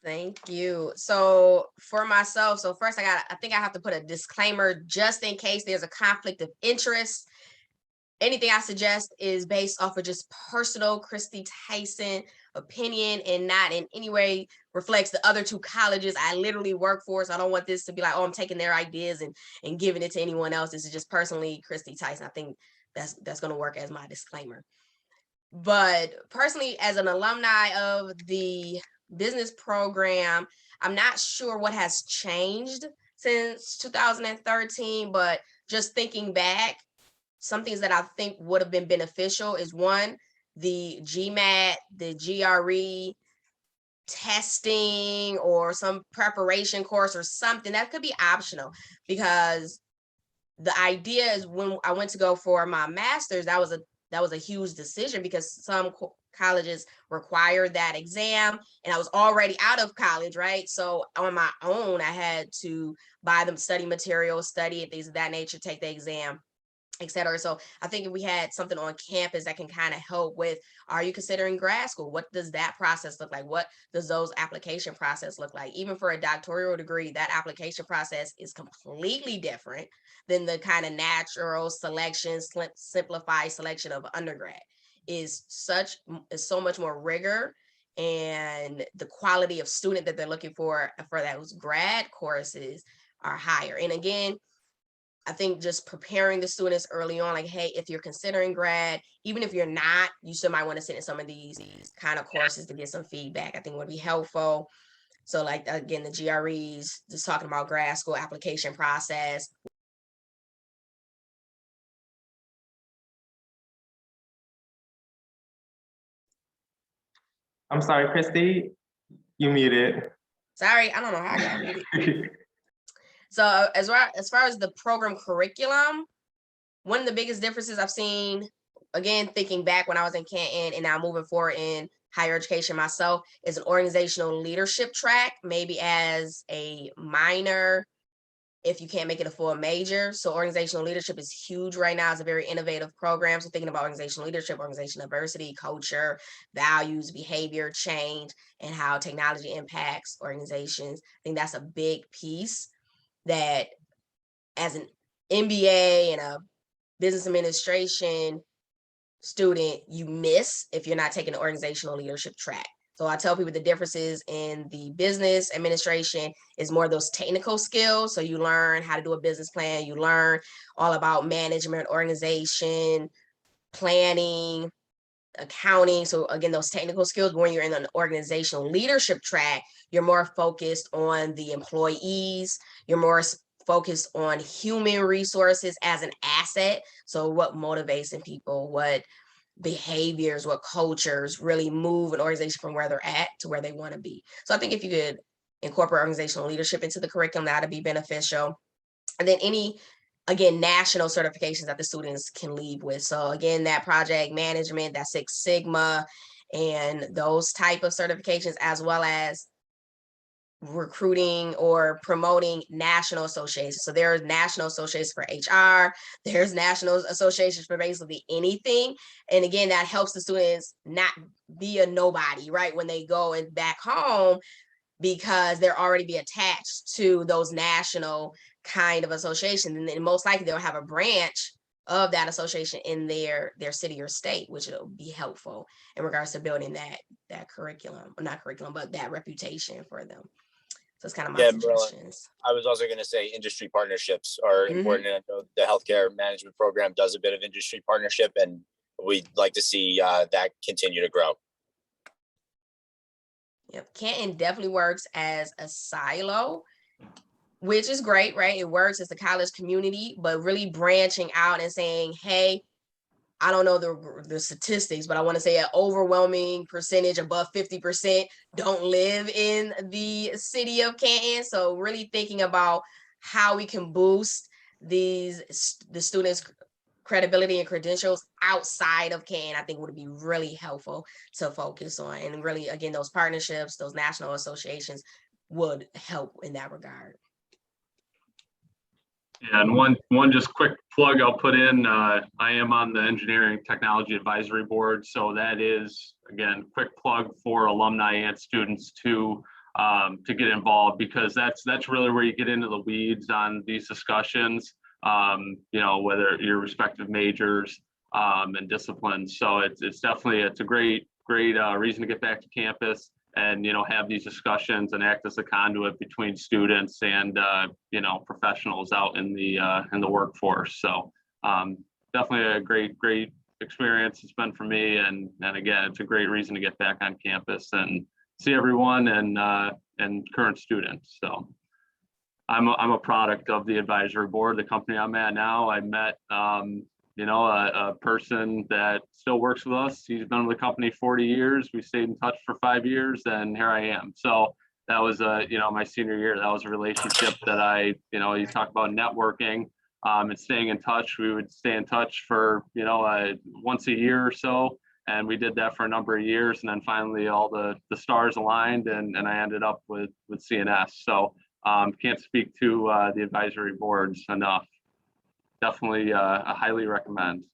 Thank you. So for myself, so first I think I have to put a disclaimer just in case there's a conflict of interest. Anything I suggest is based off of just personal Kristy Tyson opinion and not in any way reflects the other two colleges I literally work for. So I don't want this to be like, oh, I'm taking their ideas and giving it to anyone else. This is just personally Kristy Tyson. I think that's going to work as my disclaimer. But personally, as an alumni of the business program, I'm not sure what has changed since 2013, but just thinking back, some things that I think would have been beneficial is one, the GMAT, the GRE testing or some preparation course or something that could be optional, because the idea is when I went to go for my master's, that was a huge decision because some colleges required that exam and I was already out of college, right? So on my own, I had to buy them study materials, study it, things of that nature, take the exam, etc. So I think if we had something on campus that can kind of help with, are you considering grad school? What does that process look like? What does those application process look like? Even for a doctoral degree, that application process is completely different than the kind of natural selection, simplified selection of undergrad. Is so much more rigor, and the quality of student that they're looking for those grad courses are higher. And again, I think just preparing the students early on, like, hey, if you're considering grad, even if you're not, you still might want to sit in some of these kind of courses to get some feedback. I think would be helpful. So like, again, the GREs, just talking about grad school application process. I'm sorry, Kristy, you muted. Sorry, I don't know how I got muted. So as far as the program curriculum, one of the biggest differences I've seen, again, thinking back when I was in Canton and now moving forward in higher education myself, is an organizational leadership track, maybe as a minor, if you can't make it a full major. So organizational leadership is huge right now. It's a very innovative program. So thinking about organizational leadership, organizational diversity, culture, values, behavior, change, and how technology impacts organizations. I think that's a big piece that as an MBA and a business administration student, you miss if you're not taking the organizational leadership track. So I tell people the differences in the business administration is more of those technical skills. So you learn how to do a business plan, you learn all about management, organization, planning, accounting. So again, those technical skills. When you're in an organizational leadership track, you're more focused on the employees, you're more focused on human resources as an asset. So what motivates in people, what behaviors, what cultures really move an organization from where they're at to where they want to be. So I think if you could incorporate organizational leadership into the curriculum, that'd be beneficial. And then any, again, national certifications that the students can leave with. So again, that project management, that Six Sigma, and those type of certifications, as well as recruiting or promoting national associations. So there's national associations for HR, there's national associations for basically anything. And again, that helps the students not be a nobody, right? When they go and back home, because they're already be attached to those national kind of associations. And then most likely they'll have a branch of that association in their city or state, which will be helpful in regards to building that curriculum, or not curriculum, but that reputation for them. So it's kind of my suggestions. I was also going to say industry partnerships are important. And I know the healthcare management program does a bit of industry partnership, and we'd like to see that continue to grow. Yep, Canton definitely works as a silo, which is great, right? It works as a college community, but really branching out and saying, hey, I don't know the statistics, but I want to say an overwhelming percentage, above 50%, don't live in the city of Canton. So really thinking about how we can boost the students' credibility and credentials outside of Canton, I think would be really helpful to focus on. And really, again, those partnerships, those national associations would help in that regard. Yeah, and one just quick plug I'll put in, I am on the Engineering Technology Advisory Board. So that is, again, quick plug for alumni and students to to get involved, because that's really where you get into the weeds on these discussions, you know, whether your respective majors and disciplines. So it's definitely, it's a great reason to get back to campus and, you know, have these discussions and act as a conduit between students and, you know, professionals out in the workforce. So definitely a great experience it's been for me. And again, it's a great reason to get back on campus and see everyone and current students. So I'm a product of the advisory board, the company I'm at now. I met, you know, a person that still works with us. He's been with the company 40 years. We stayed in touch for 5 years, and here I am. So that was, you know, my senior year. That was a relationship that you know, you talk about networking and staying in touch. We would stay in touch for, you know, once a year or so. And we did that for a number of years. And then finally all the stars aligned and I ended up with CNS. So can't speak to the advisory boards enough. Definitely I highly recommend.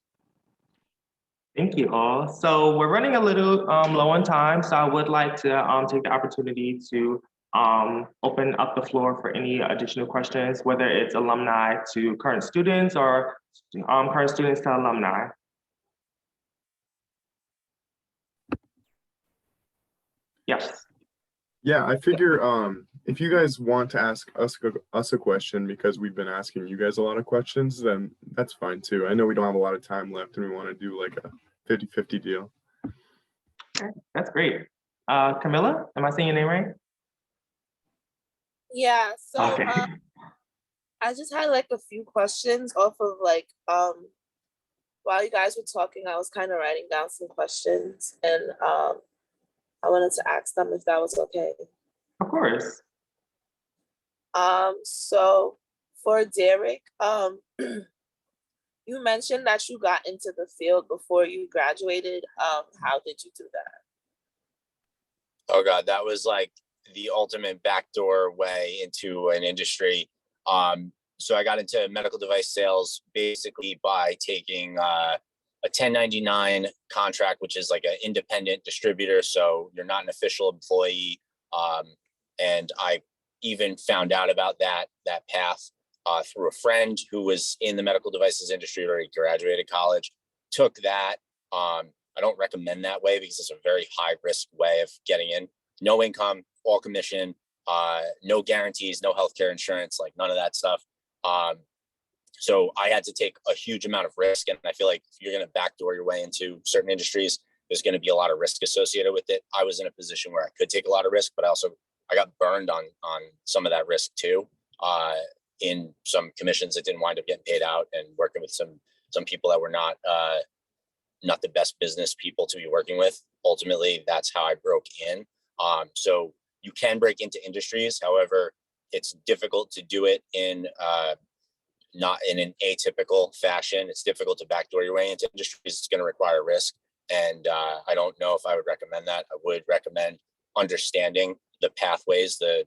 Thank you all. So we're running a little low on time. So I would like to take the opportunity to open up the floor for any additional questions, whether it's alumni to current students or current students to alumni. Yes. Yeah, I figure if you guys want to ask us a question, because we've been asking you guys a lot of questions, then that's fine too. I know we don't have a lot of time left and we want to do like a 50-50 deal. Okay, that's great. Camilla, am I saying your name right? Yeah, so Okay. I just had like a few questions off of like while you guys were talking, I was kind of writing down some questions and I wanted to ask them if that was okay. Of course. So for Derek, you mentioned that you got into the field before you graduated. How did you do that? Oh God, that was like the ultimate backdoor way into an industry. So I got into medical device sales basically by taking a 1099 contract, which is like an independent distributor. So you're not an official employee. And I even found out about that path through a friend who was in the medical devices industry, already graduated college, took that. I don't recommend that way because it's a very high risk way of getting in. No income, all commission, no guarantees, no healthcare insurance, like none of that stuff. So I had to take a huge amount of risk. And I feel like if you're going to backdoor your way into certain industries, there's going to be a lot of risk associated with it. I was in a position where I could take a lot of risk, but I got burned on some of that risk too, in some commissions that didn't wind up getting paid out, and working with some people that were not the best business people to be working with. Ultimately, that's how I broke in. So you can break into industries. However, it's difficult to do it in not in an atypical fashion. It's difficult to backdoor your way into industries. It's going to require risk. And I don't know if I would recommend that. I would recommend understanding the pathways, the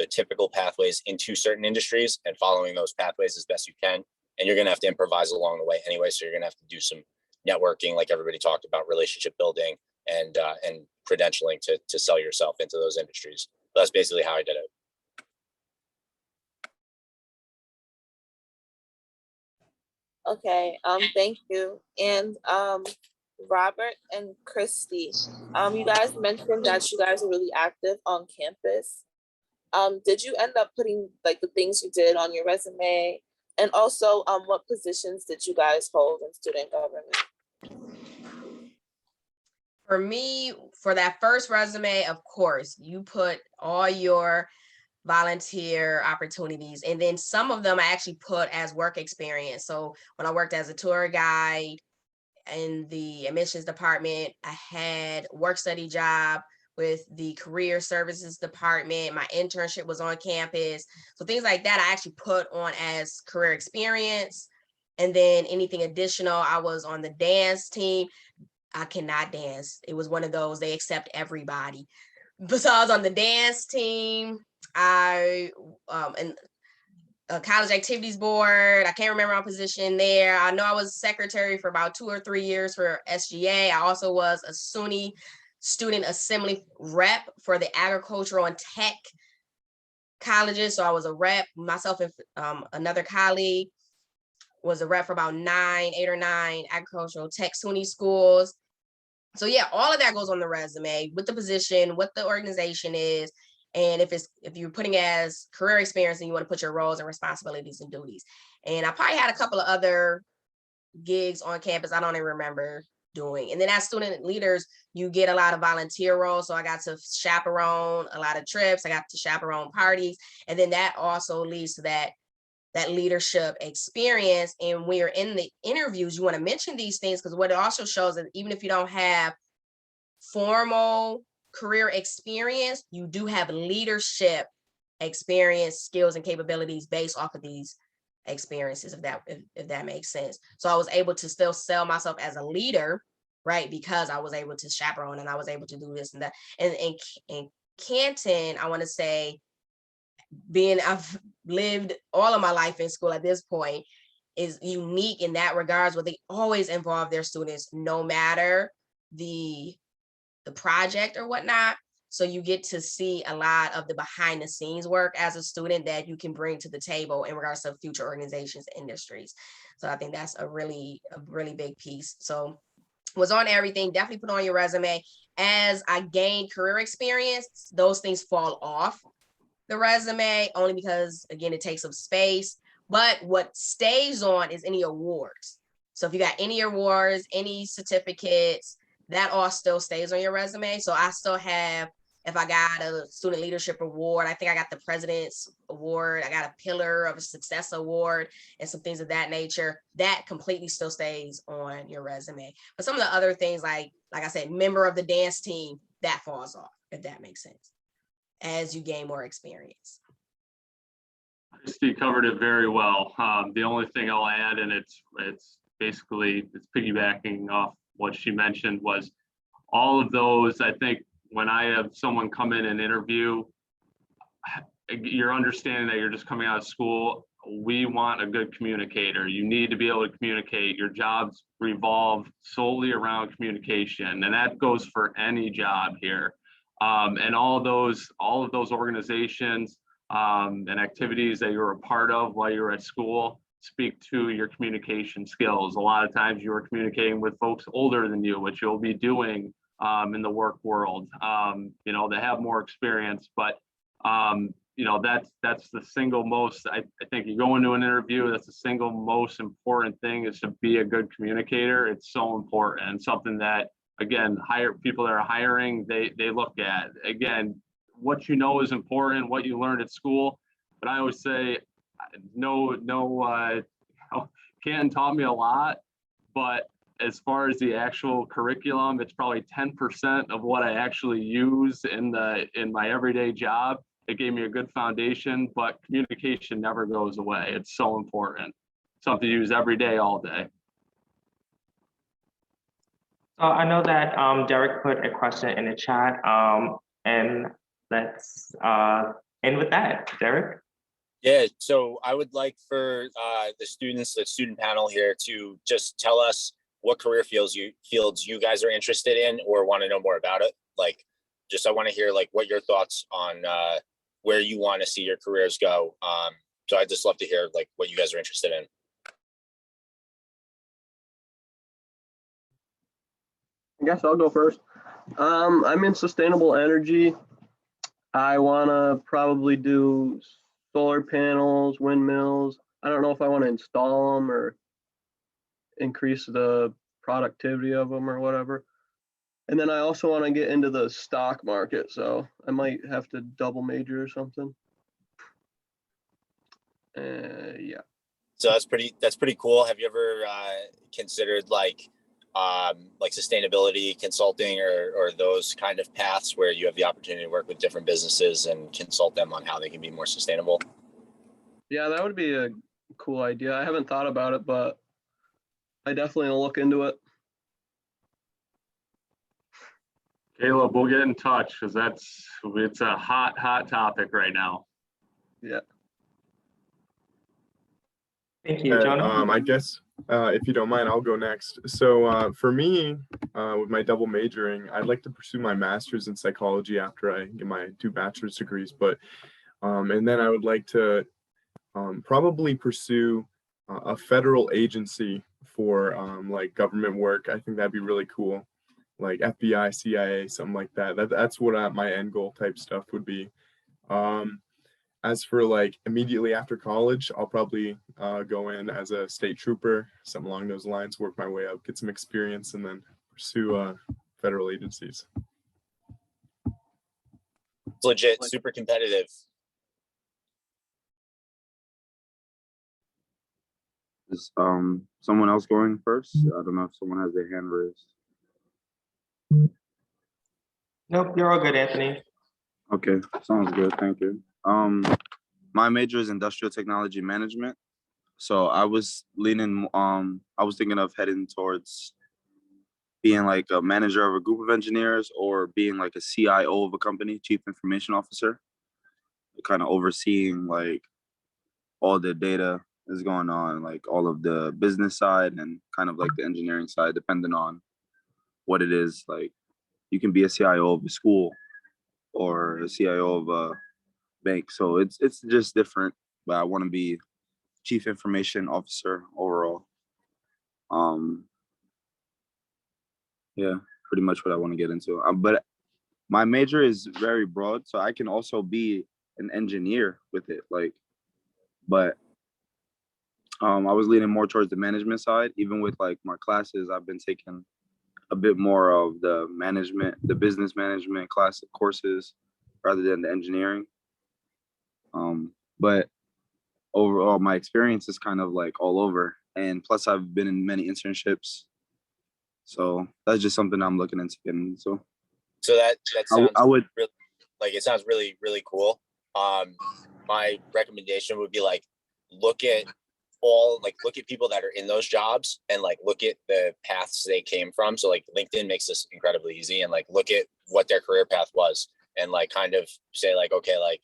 typical pathways into certain industries, and following those pathways as best you can. And you're going to have to improvise along the way anyway. So you're going to have to do some networking, like everybody talked about, relationship building and credentialing to sell yourself into those industries. That's basically how I did it. Okay, thank you. And Robert and Kristy, you guys mentioned that you guys are really active on campus. Did you end up putting like the things you did on your resume? And also, what positions did you guys hold in student government? For me, for that first resume, of course, you put all your volunteer opportunities, and then some of them I actually put as work experience. So when I worked as a tour guide in the admissions department, I had work study job with the career services department. My internship was on campus. So things like that I actually put on as career experience. And then anything additional, I was on the dance team. I cannot dance. It was one of those, they accept everybody. So I was on the dance team. I and a college activities board. I can't remember my position there. I know I was secretary for about 2 or 3 years for SGA. I also was a SUNY student assembly rep for the agricultural and tech colleges. So I was a rep, myself and another colleague was a rep for about 8 or 9 agricultural tech SUNY schools. So yeah, all of that goes on the resume with the position, what the organization is, and if you're putting as career experience and you want to put your roles and responsibilities and duties. And I probably had a couple of other gigs on campus I don't even remember doing. And then as student leaders, you get a lot of volunteer roles. So I got to chaperone a lot of trips. I got to chaperone parties. And then that also leads to that leadership experience. And when you're in the interviews, you want to mention these things, because what it also shows is even if you don't have formal career experience, you do have leadership experience, skills, and capabilities based off of these experiences, if that makes sense. So I was able to still sell myself as a leader, right? Because I was able to chaperone and I was able to do this and that. And in Canton, I want to say, I've lived all of my life in school at this point, is unique in that regards, where they always involve their students, no matter the project or whatnot. So you get to see a lot of the behind the scenes work as a student that you can bring to the table in regards to future organizations, industries. So I think that's a really big piece. So was on everything, definitely put on your resume. As I gained career experience, those things fall off the resume only because, again, it takes up space. But what stays on is any awards. So if you got any awards, any certificates, that all still stays on your resume. So I still have, if I got a student leadership award, I think I got the president's award, I got a pillar of a success award and some things of that nature, that completely still stays on your resume. But some of the other things, like I said, member of the dance team, that falls off, if that makes sense, as you gain more experience. Kristy covered it very well. The only thing I'll add, and it's piggybacking off what she mentioned, was all of those. I think when I have someone come in and interview, you're understanding that you're just coming out of school. We want a good communicator. You need to be able to communicate. Your jobs revolve solely around communication, and that goes for any job here. And all of those organizations and activities that you're a part of while you're at school speak to your communication skills. A lot of times you are communicating with folks older than you, which you'll be doing in the work world, they have more experience, but that's the single most, I think you go into an interview, that's the single most important thing, is to be a good communicator. It's so important, and something that, again, people that are hiring, they look at. Again, what you know is important, what you learned at school, but I always say, Canton taught me a lot, but as far as the actual curriculum, it's probably 10% of what I actually use in my everyday job. It gave me a good foundation, but communication never goes away. It's so important. Something you use every day, all day. So I know that Derek put a question in the chat, and let's end with that. Derek? Yeah, so I would like for the student panel here to just tell us what career fields you guys are interested in or want to know more about it. Like, I want to hear what your thoughts on where you want to see your careers go. So I'd just love to hear what you guys are interested in. I guess I'll go first. I'm in sustainable energy. I want to probably do solar panels, windmills. I don't know if I want to install them or increase the productivity of them or whatever. And then I also want to get into the stock market, so I might have to double major or something. Yeah. So that's pretty cool. Have you ever considered sustainability consulting or those kind of paths where you have the opportunity to work with different businesses and consult them on how they can be more sustainable? Yeah, that would be a cool idea. I haven't thought about it, but I definitely will look into it. Caleb, we'll get in touch because it's a hot topic right now. Yeah. Thank you, Jonah. I guess If you don't mind, I'll go next. So for me, with my double majoring, I'd like to pursue my master's in psychology after I get my 2 bachelor's degrees. But and then I would like to probably pursue a federal agency for like government work. I think that'd be really cool, like FBI, CIA, something like that. That's what my end goal type stuff would be. As for like immediately after college, I'll probably go in as a state trooper, something along those lines, work my way up, get some experience, and then pursue federal agencies. It's legit, super competitive. Is someone else going first? I don't know if someone has their hand raised. Nope, you're all good, Anthony. Okay, sounds good. Thank you. My major is industrial technology management. So I was leaning, I was thinking of heading towards being like a manager of a group of engineers or being like a CIO of a company, chief information officer, kind of overseeing like all the data is going on, like all of the business side and kind of like the engineering side, depending on what it is. Like you can be a CIO of a school or a CIO of a bank. So it's just different, but I want to be chief information officer overall. Yeah, pretty much what I want to get into. But my major is very broad, so I can also be an engineer with it. Like, but I was leaning more towards the management side. Even with like my classes, I've been taking a bit more of the management, the business management courses rather than the engineering. But overall, my experience is kind of like all over. And plus, I've been in many internships. So that's just something I'm looking into getting into. So that sounds I would really, like, it sounds really, really cool. My recommendation would be like, look at people that are in those jobs and like look at the paths they came from. So like LinkedIn makes this incredibly easy, and like look at what their career path was and like kind of say like, okay, like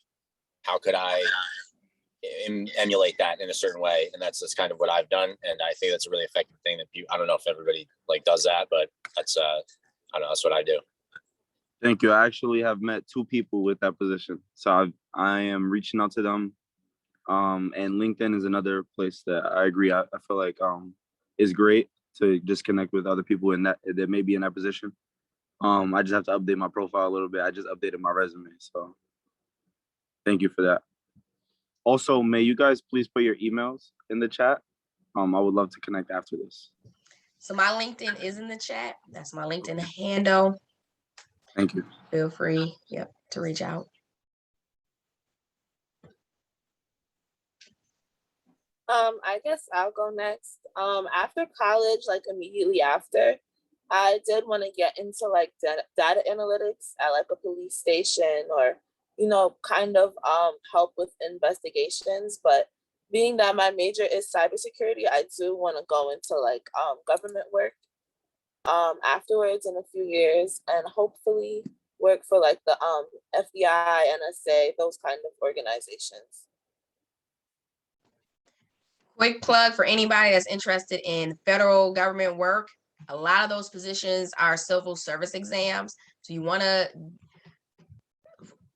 how could I emulate that in a certain way? And that's kind of what I've done, and I think that's a really effective thing that I don't know if everybody like does that, but that's I don't know, that's what I do. Thank you. I actually have met 2 people with that position, so I am reaching out to them. And LinkedIn is another place that I agree. I feel like is great to just connect with other people in that may be in that position. I just have to update my profile a little bit. I just updated my resume, so thank you for that. Also, may you guys please put your emails in the chat. I would love to connect after this. So my LinkedIn is in the chat. That's my LinkedIn handle. Thank you. Feel free, to reach out. I guess I'll go next. After college, like immediately after, I did want to get into like data analytics at like a police station, or kind of help with investigations. But being that my major is cybersecurity, I do want to go into like government work afterwards in a few years, and hopefully work for like the FBI, NSA, those kind of organizations. Quick plug for anybody that's interested in federal government work. A lot of those positions are civil service exams. So you want to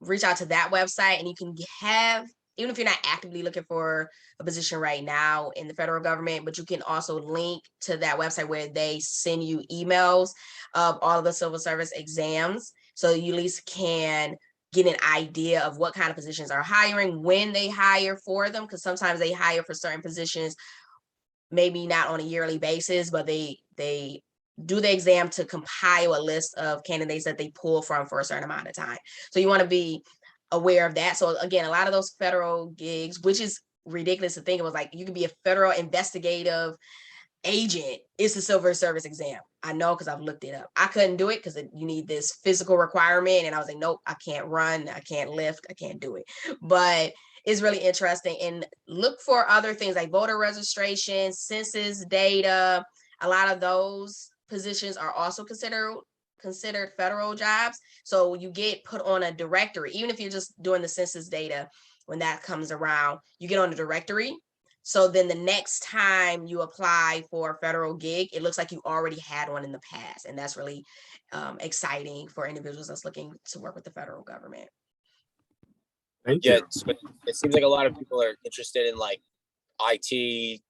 reach out to that website, and you can have, even if you're not actively looking for a position right now in the federal government, but you can also link to that website where they send you emails of all of the civil service exams. So you at least can get an idea of what kind of positions are hiring, when they hire for them, because sometimes they hire for certain positions, maybe not on a yearly basis, but they do the exam to compile a list of candidates that they pull from for a certain amount of time. So you want to be aware of that. So again, a lot of those federal gigs, which is ridiculous to think, it was like you could be a federal investigative agent. It's a civil service exam. I know because I've looked it up. I couldn't do it because you need this physical requirement, and I was like, nope, I can't run, I can't lift, I can't do it. But it's really interesting. And look for other things like voter registration, census data. A lot of those positions are also considered federal jobs. So you get put on a directory, even if you're just doing the census data. When that comes around, you get on the directory So then the next time you apply for a federal gig, it looks like you already had one in the past. And that's really exciting for individuals that's looking to work with the federal government. Thank Yeah, you. so it seems like a lot of people are interested in like IT,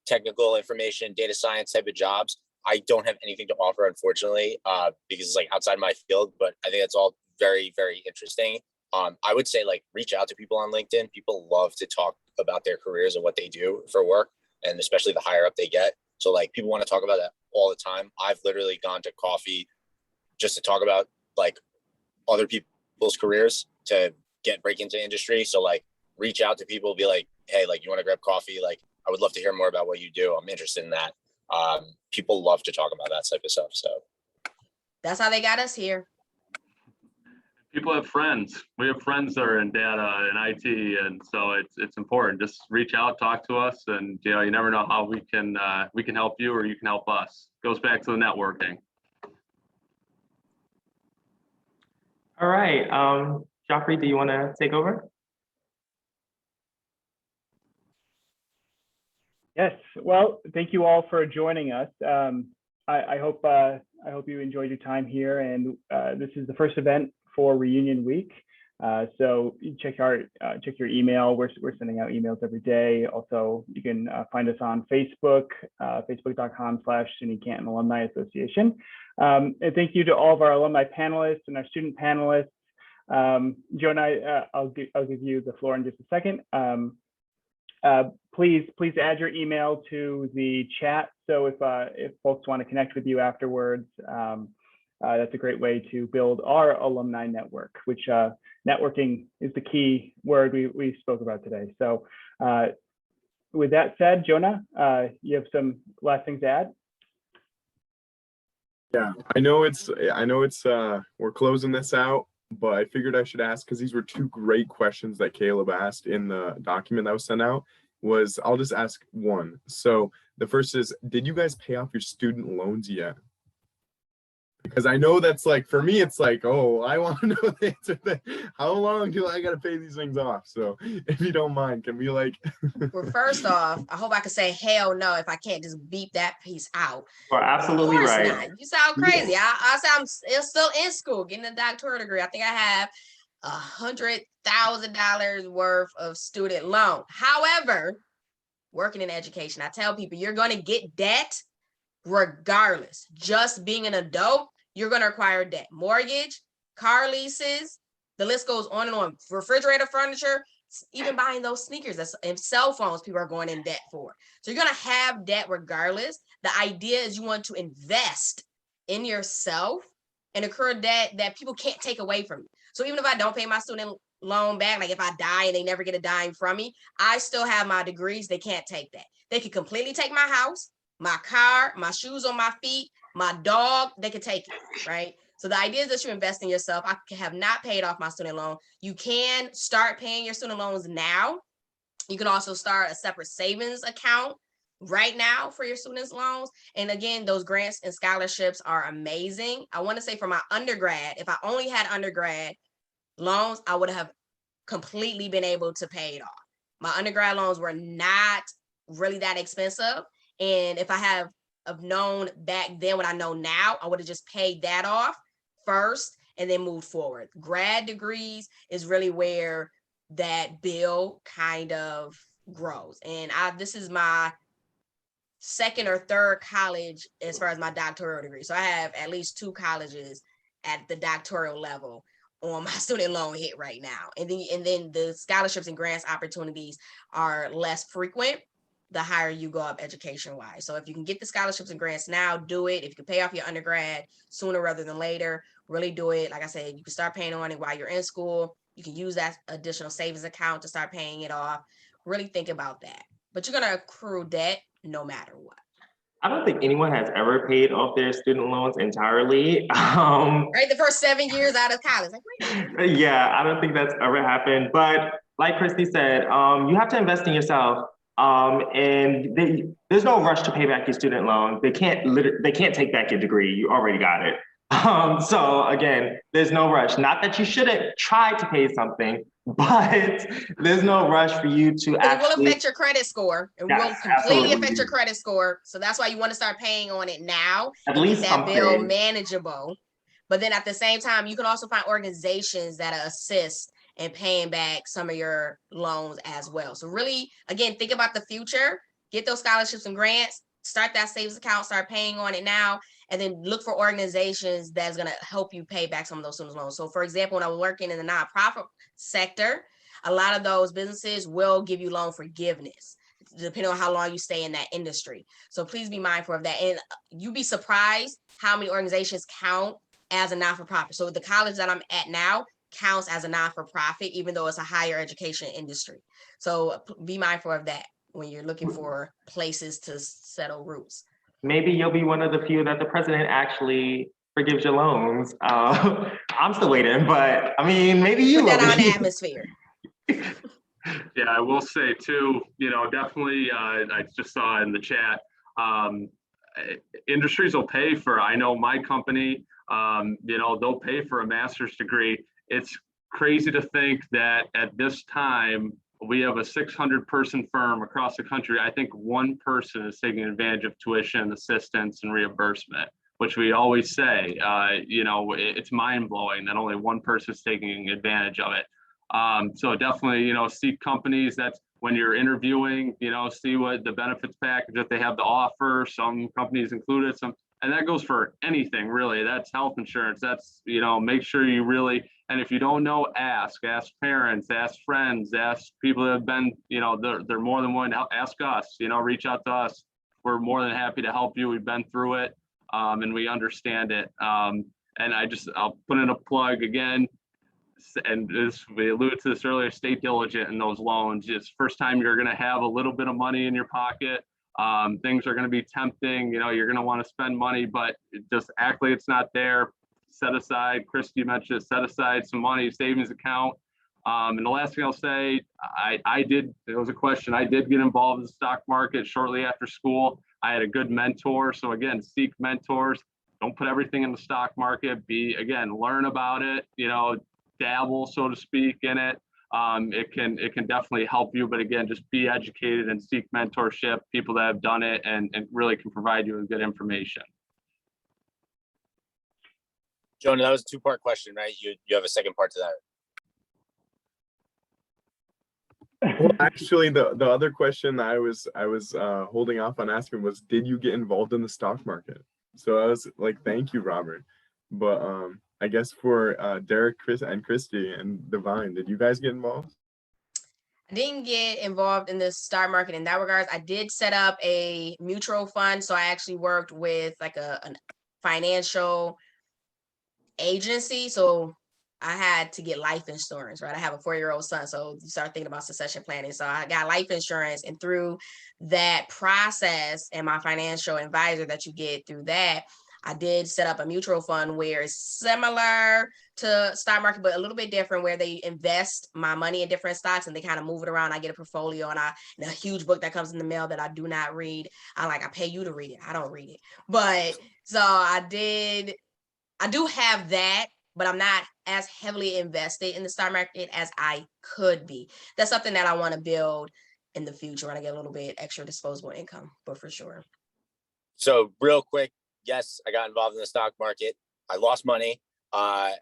technical information, data science type of jobs. I don't have anything to offer, unfortunately, because it's like outside my field, but I think that's all very, very interesting. I would say like reach out to people on LinkedIn. People love to talk about their careers and what they do for work, and especially the higher up they get. So like people want to talk about that all the time. I've literally gone to coffee just to talk about like other people's careers to break into industry. So like reach out to people, be like, hey, like you want to grab coffee? Like I would love to hear more about what you do. I'm interested in that. People love to talk about that type of stuff. So that's how they got us here. People have friends. We have friends that are in data and IT, and so it's important. Just reach out, talk to us, and you never know how we can help you or you can help us. Goes back to the networking. All right, Joffrey, do you want to take over? Yes. Well, thank you all for joining us. I hope you enjoyed your time here, and this is the first event for Reunion Week. So you check your email. We're sending out emails every day. Also, you can find us on Facebook, facebook.com/SUNY Canton Alumni Association. And thank you to all of our alumni panelists and our student panelists. Jonah, I'll give you the floor in just a second. Please add your email to the chat. So if folks want to connect with you afterwards, that's a great way to build our alumni network, which networking is the key word we spoke about today. So with that said, Jonah, you have some last things to add? Yeah, I know it's we're closing this out, but I figured I should ask, because these were two great questions that Caleb asked in the document that was sent out. I'll just ask one. So the first is, did you guys pay off your student loans yet? Because I know that's like, for me, it's like, oh, I want to know the answer to how long do I got to pay these things off? So if you don't mind, can we like. Well, first off, I hope I can say hell no if I can't just beep that piece out. You're absolutely right. Not. You sound crazy. I sound still in school, getting a doctoral degree. I think I have $100,000 worth of student loan. However, working in education, I tell people you're going to get debt regardless. Just being an adult, you're going to acquire debt. Mortgage, car leases, the list goes on and on. Refrigerator furniture, even buying those sneakers and cell phones, people are going in debt for. So you're going to have debt regardless. The idea is you want to invest in yourself and accrue debt that people can't take away from you. So even if I don't pay my student loan back, like if I die and they never get a dime from me, I still have my degrees. They can't take that. They could completely take my house, my car, my shoes on my feet, my dog, they could take it, right? So the idea is that you invest in yourself. I have not paid off my student loan. You can start paying your student loans now. You can also start a separate savings account right now for your students' loans. And again, those grants and scholarships are amazing. I want to say for my undergrad, if I only had undergrad loans, I would have completely been able to pay it off. My undergrad loans were not really that expensive. And if I have known back then what I know now, I would have just paid that off first and then moved forward. Grad degrees is really where that bill kind of grows. And this is my second or third college as far as my doctoral degree. So I have at least 2 colleges at the doctoral level on my student loan hit right now. And then the scholarships and grants opportunities are less frequent the higher you go up education-wise. So if you can get the scholarships and grants now, do it. If you can pay off your undergrad sooner rather than later, really do it. Like I said, you can start paying on it while you're in school. You can use that additional savings account to start paying it off. Really think about that. But you're going to accrue debt no matter what. I don't think anyone has ever paid off their student loans entirely. Right, the first 7 years out of college. Like, yeah, I don't think that's ever happened. But like Kristy said, you have to invest in yourself. And there's no rush to pay back your student loan. They can't take back your degree. You already got it. So again, there's no rush. Not that you shouldn't try to pay something, but there's no rush for you to It will actually. affect your credit score. It Yes, will completely absolutely. affect your credit score. So that's why you want to start paying on it now At and least get that bill something. manageable. But then at the same time, you can also find organizations that assist in paying back some of your loans as well. So really, again, think about the future, get those scholarships and grants, start that savings account, start paying on it now, and then look for organizations that's going to help you pay back some of those student loans. So for example, when I was working in the nonprofit sector, a lot of those businesses will give you loan forgiveness depending on how long you stay in that industry. So please be mindful of that. And you'd be surprised how many organizations count as a non-for-profit. So the college that I'm at now counts as a non-for-profit, even though it's a higher education industry. So be mindful of that when you're looking for places to settle roots. Maybe you'll be one of the few that the president actually forgives your loans. I'm still waiting, but I mean, maybe you Put that will on the be. atmosphere. Yeah, I will say too, definitely, I just saw in the chat, industries will pay for, I know my company, they'll pay for a master's degree. It's crazy to think that at this time, we have a 600-person firm across the country. I think one person is taking advantage of tuition assistance and reimbursement, which we always say, it's mind-blowing that only one person is taking advantage of it. So definitely, seek companies. That's when you're interviewing, see what the benefits package that they have to offer. Some companies include it, and that goes for anything really. That's health insurance. That's, make sure you really, and if you don't know, ask parents, ask friends, ask people that have been, they're more than willing to ask us, reach out to us. We're more than happy to help you. We've been through it, and we understand it. And I'll put in a plug again. And we alluded to this earlier, stay diligent in those loans. It's first time you're going to have a little bit of money in your pocket. Things are going to be tempting. You're going to want to spend money, but just act like it's not there. Set aside, Kristy mentioned, set aside some money, savings account. And the last thing I'll say, there was a question. I did get involved in the stock market shortly after school. I had a good mentor. So again, seek mentors. Don't put everything in the stock market. Learn about it, dabble, so to speak, in it. It can definitely help you, but again, just be educated and seek mentorship, people that have done it and really can provide you with good information. Jonah, that was a two-part question, right? You have a second part to that. Well, actually, the other question I was holding off on asking was, did you get involved in the stock market? So I was like, thank you, Robert. But I guess for Derek, Chris, and Kristy and Devine, did you guys get involved? I didn't get involved in the stock market in that regards. I did set up a mutual fund. So I actually worked with like a financial agency. So I had to get life insurance, right? I have a 4-year-old son. So you start thinking about succession planning. So I got life insurance, and through that process and my financial advisor that you get through that, I did set up a mutual fund where it's similar to stock market, but a little bit different, where they invest my money in different stocks and they kind of move it around. I get a portfolio and a huge book that comes in the mail that I do not read. I pay you to read it. I don't read it. But so I do have that, but I'm not as heavily invested in the stock market as I could be. That's something that I want to build in the future when I get a little bit extra disposable income, but for sure. So real quick, yes, I got involved in the stock market. I lost money. I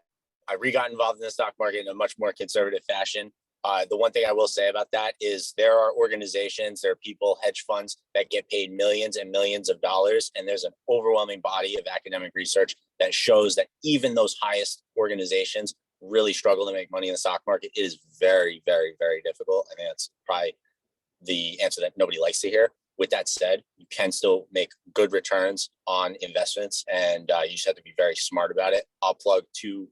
got involved in the stock market in a much more conservative fashion. The one thing I will say about that is there are organizations, there are people, hedge funds that get paid millions and millions of dollars. And there's an overwhelming body of academic research that shows that even those highest organizations really struggle to make money in the stock market. It is very, very, very difficult. I think that's probably the answer that nobody likes to hear. With that said, you can still make good returns on investments, and you just have to be very smart about it. I'll plug two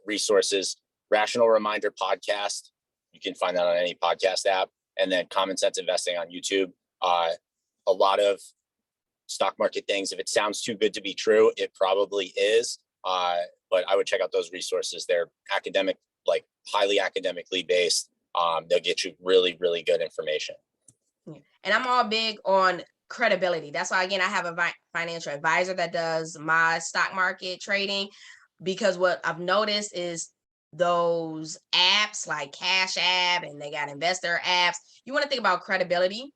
resources: Rational Reminder podcast. You can find that on any podcast app, and then Common Sense Investing on YouTube. A lot of stock market things, if it sounds too good to be true, it probably is. But I would check out those resources. They're academic, like highly academically based. They'll get you really, really good information. And I'm all big on credibility. That's why, again, I have a financial advisor that does my stock market trading, because what I've noticed is those apps like Cash App and they got investor apps, you want to think about credibility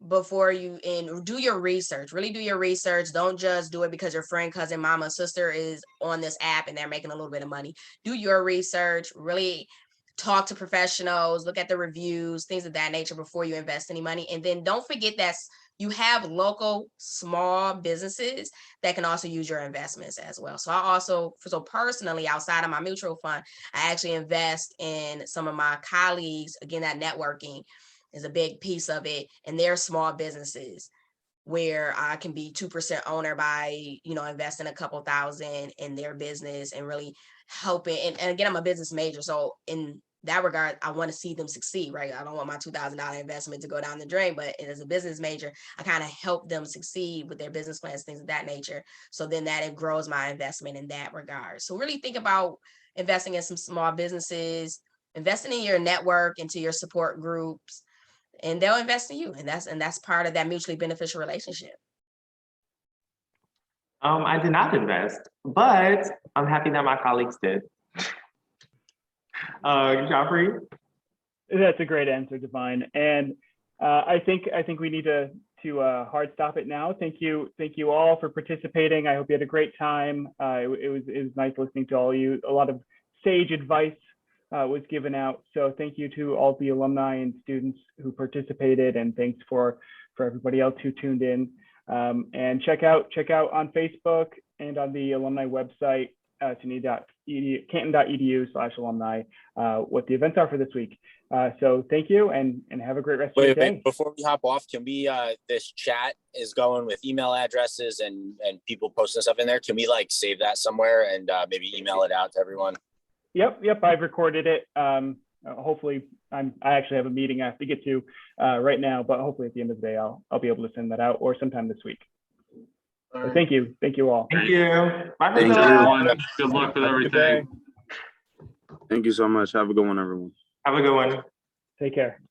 before you do your research. Really do your research. Don't just do it because your friend, cousin, mama, sister is on this app and they're making a little bit of money. Do your research, really talk to professionals, look at the reviews, things of that nature before you invest any money. And then don't forget that you have local small businesses that can also use your investments as well. So personally, outside of my mutual fund, I actually invest in some of my colleagues. Again, that networking is a big piece of it. And they're small businesses where I can be 2% owner by, investing a couple thousand in their business and really helping. And again, I'm a business major. So in that regard, I want to see them succeed, right? I don't want my $2,000 investment to go down the drain, but as a business major, I kind of help them succeed with their business plans, things of that nature. So then that it grows my investment in that regard. So really think about investing in some small businesses, investing in your network, into your support groups, and they'll invest in you. And that's part of that mutually beneficial relationship. I did not invest, but I'm happy that my colleagues did. Joffrey? That's a great answer, Devine. And I think we need to hard stop it now. Thank you all for participating. I hope you had a great time. It was nice listening to all of you. A lot of sage advice was given out. So thank you to all the alumni and students who participated, and thanks for everybody else who tuned in. And check out on Facebook and on the alumni website, canton.edu/alumni, what the events are for this week. So thank you, and have a great rest of your day. Wait, before we hop off, can we, this chat is going with email addresses and people posting stuff in there. Can we save that somewhere and maybe email it out to everyone? Yep, I've recorded it. Hopefully I actually have a meeting I have to get to right now, but hopefully at the end of the day, I'll be able to send that out or sometime this week. So thank you all. Thank you. Bye, Thanks, everyone. Good luck with everything. Thank you so much. Have a good one, everyone. Have a good one. Take care.